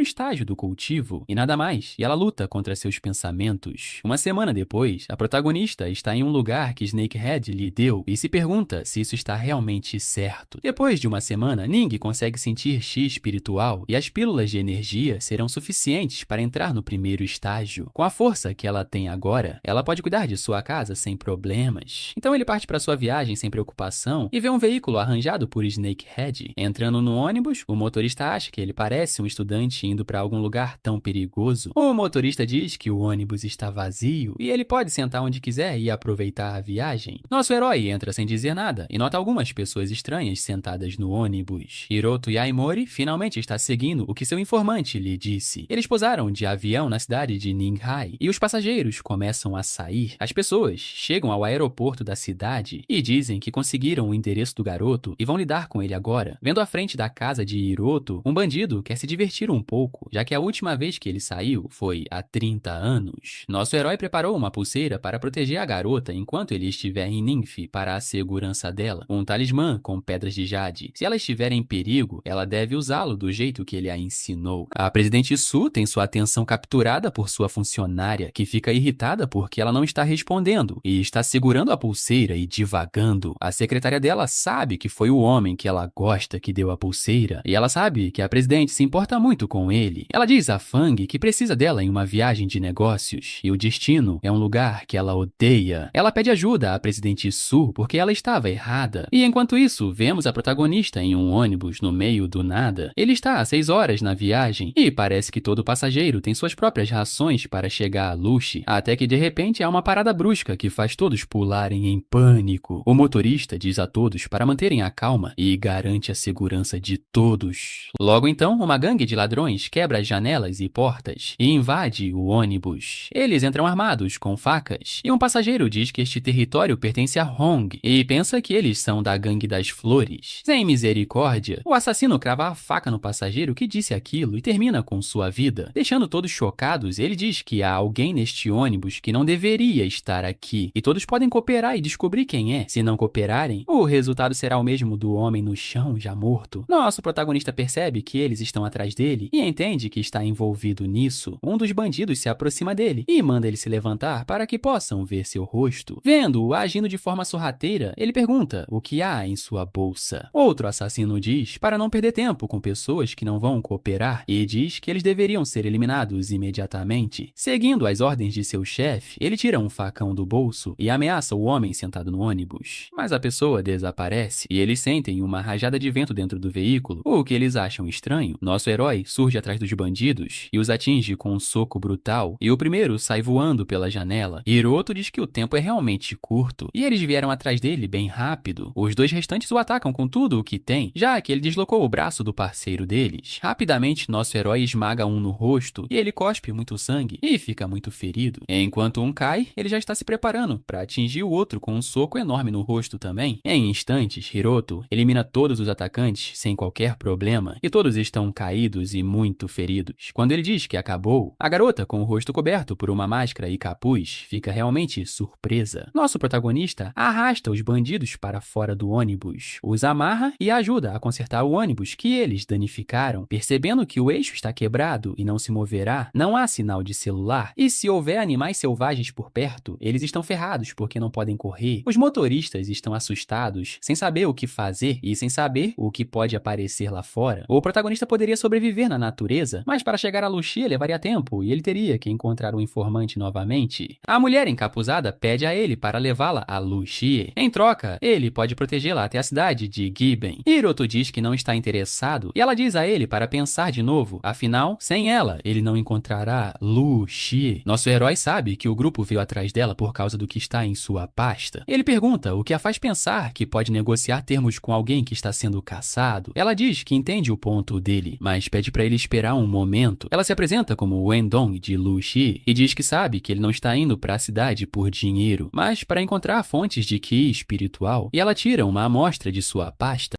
estágio do cultivo e nada mais. E ela luta contra seus pensamentos. Uma semana depois, a protagonista está em um lugar que Snakehead lhe deu e se pergunta se isso está realmente certo. Depois de uma semana, Ning consegue sentir chi espiritual e as pílulas de energia serão suficientes para entrar no primeiro estágio. Com a força que ela tem agora, ela pode cuidar de sua casa sem problemas. Então ele parte para sua viagem sem preocupação e vê um veículo arranjado por Snakehead. Entrando no ônibus, o motorista acha que ele parece um estudante indo para algum lugar tão perigoso. O motorista diz que o ônibus está vazio e ele pode sentar onde quiser e aproveitar a viagem. Nosso herói entra sem dizer nada e nota algumas pessoas estranhas sentadas no ônibus. Hiroto Yaimori finalmente está seguindo o que seu informante lhe disse. Eles pousaram de avião na cidade de Ninghai e os passageiros começam a sair. As pessoas chegam ao aeroporto da cidade e dizem que conseguiram o endereço do garoto e vão lidar com ele agora. Vendo à frente da casa de Hiroto, um bandido quer se divertir um pouco, já que a última vez que ele saiu foi há 30 anos. Nosso herói preparou uma pulseira para proteger a garota enquanto ele estiver em Ninfi para a segurança dela. Um talismã com pedras de jade. Se ela estiver em perigo, ela deve usá-lo do jeito que ele a ensinou. A presidente Su tem sua atenção capturada por sua funcionária, que fica irritada porque ela não está respondendo e está segurando a pulseira e divagando. A secretária dela sabe que foi o homem que ela gosta que deu a pulseira e ela sabe que a presidente se importa muito com ele. Ela diz a Fang que precisa dela em uma viagem de negócios e o destino é um lugar que ela odeia. Ela pede ajuda à presidente Su porque ela estava errada. E enquanto isso, vemos a protagonista em um ônibus no meio do nada. Ele está há 6 horas na viagem e parece que todo passageiro tem suas próprias rações para chegar a Lushi, até que de repente há uma parada brusca que faz todos pularem em pânico. O motorista diz a todos para manterem a calma e garante a segurança de todos. Logo então, uma gangue de ladrões quebra as janelas e portas e invade o ônibus. Eles entram armados com facas e um passageiro diz que este território pertence a Hong e pensa que eles são da gangue das flores. Sem misericórdia, o assassino crava a faca no passageiro que disse aquilo e termina com sua vida. Deixando todos chocados, ele diz que há alguém neste ônibus que não deveria estar aqui e todos podem cooperar e descobrir quem é. Se não cooperarem, o resultado será o mesmo do homem no chão já morto. Nosso protagonista percebe que eles estão atrás dele e entende que está envolvido nisso. Um dos bandidos se aproxima dele e manda ele se levantar para que possam ver seu rosto. Vendo-o agindo de forma sorrateira, ele pergunta o que há em sua bolsa. Outro assassino diz para não perder tempo com pessoas que não vão cooperar e diz que eles deveriam ser eliminados imediatamente. Seguindo as ordens de seu chefe, ele tira um facão do bolso e ameaça o homem sentado no ônibus. Mas a pessoa desaparece e eles sentem uma rajada de vento dentro do veículo, o que eles acham estranho. Nosso herói surge atrás dos bandidos e os atinge com um soco brutal e o primeiro sai voando pela janela. Hiroto diz que o tempo é realmente curto e eles vieram atrás dele bem rápido. Os dois restantes o atacam com tudo o que tem, já que ele deslocou o braço do parceiro deles. Rapidamente, nosso herói esmaga um no rosto e ele cospe muito sangue e fica muito ferido. Enquanto um cai, ele já está se preparando para atingir o outro com um soco enorme no rosto também. Em instantes, Hiroto elimina todos os atacantes sem qualquer problema e todos estão caídos e muito feridos. Quando ele diz que acabou, a garota com o rosto coberto por uma máscara e capuz fica realmente surpresa. Nosso protagonista arrasta os bandidos para fora do ônibus, os amarra e ajuda a consertar o ônibus que eles danificaram. Percebendo que o eixo está quebrado e não se moverá, não há sinal de celular e se houver animais selvagens por perto, eles estão ferrados porque não podem correr. Os motoristas estão assustados, sem saber o que fazer e sem saber o que pode aparecer lá fora. O protagonista poderia sobreviver na natureza, mas para chegar a Lucia levaria tempo e ele teria que encontrar o informante novamente. A mulher encapuzada pede a ele para levá-la a Lucia. Em troca, troca, ele pode protegê-la até a cidade de Giben. Hiroto diz que não está interessado e ela diz a ele para pensar de novo. Afinal, sem ela, ele não encontrará Lu Xie. Nosso herói sabe que o grupo veio atrás dela por causa do que está em sua pasta. Ele pergunta o que a faz pensar que pode negociar termos com alguém que está sendo caçado. Ela diz que entende o ponto dele, mas pede para ele esperar um momento. Ela se apresenta como Wendong de Lu Xie e diz que sabe que ele não está indo para a cidade por dinheiro, mas para encontrar fontes de Qi espiritual, e ela tira uma amostra de sua pasta.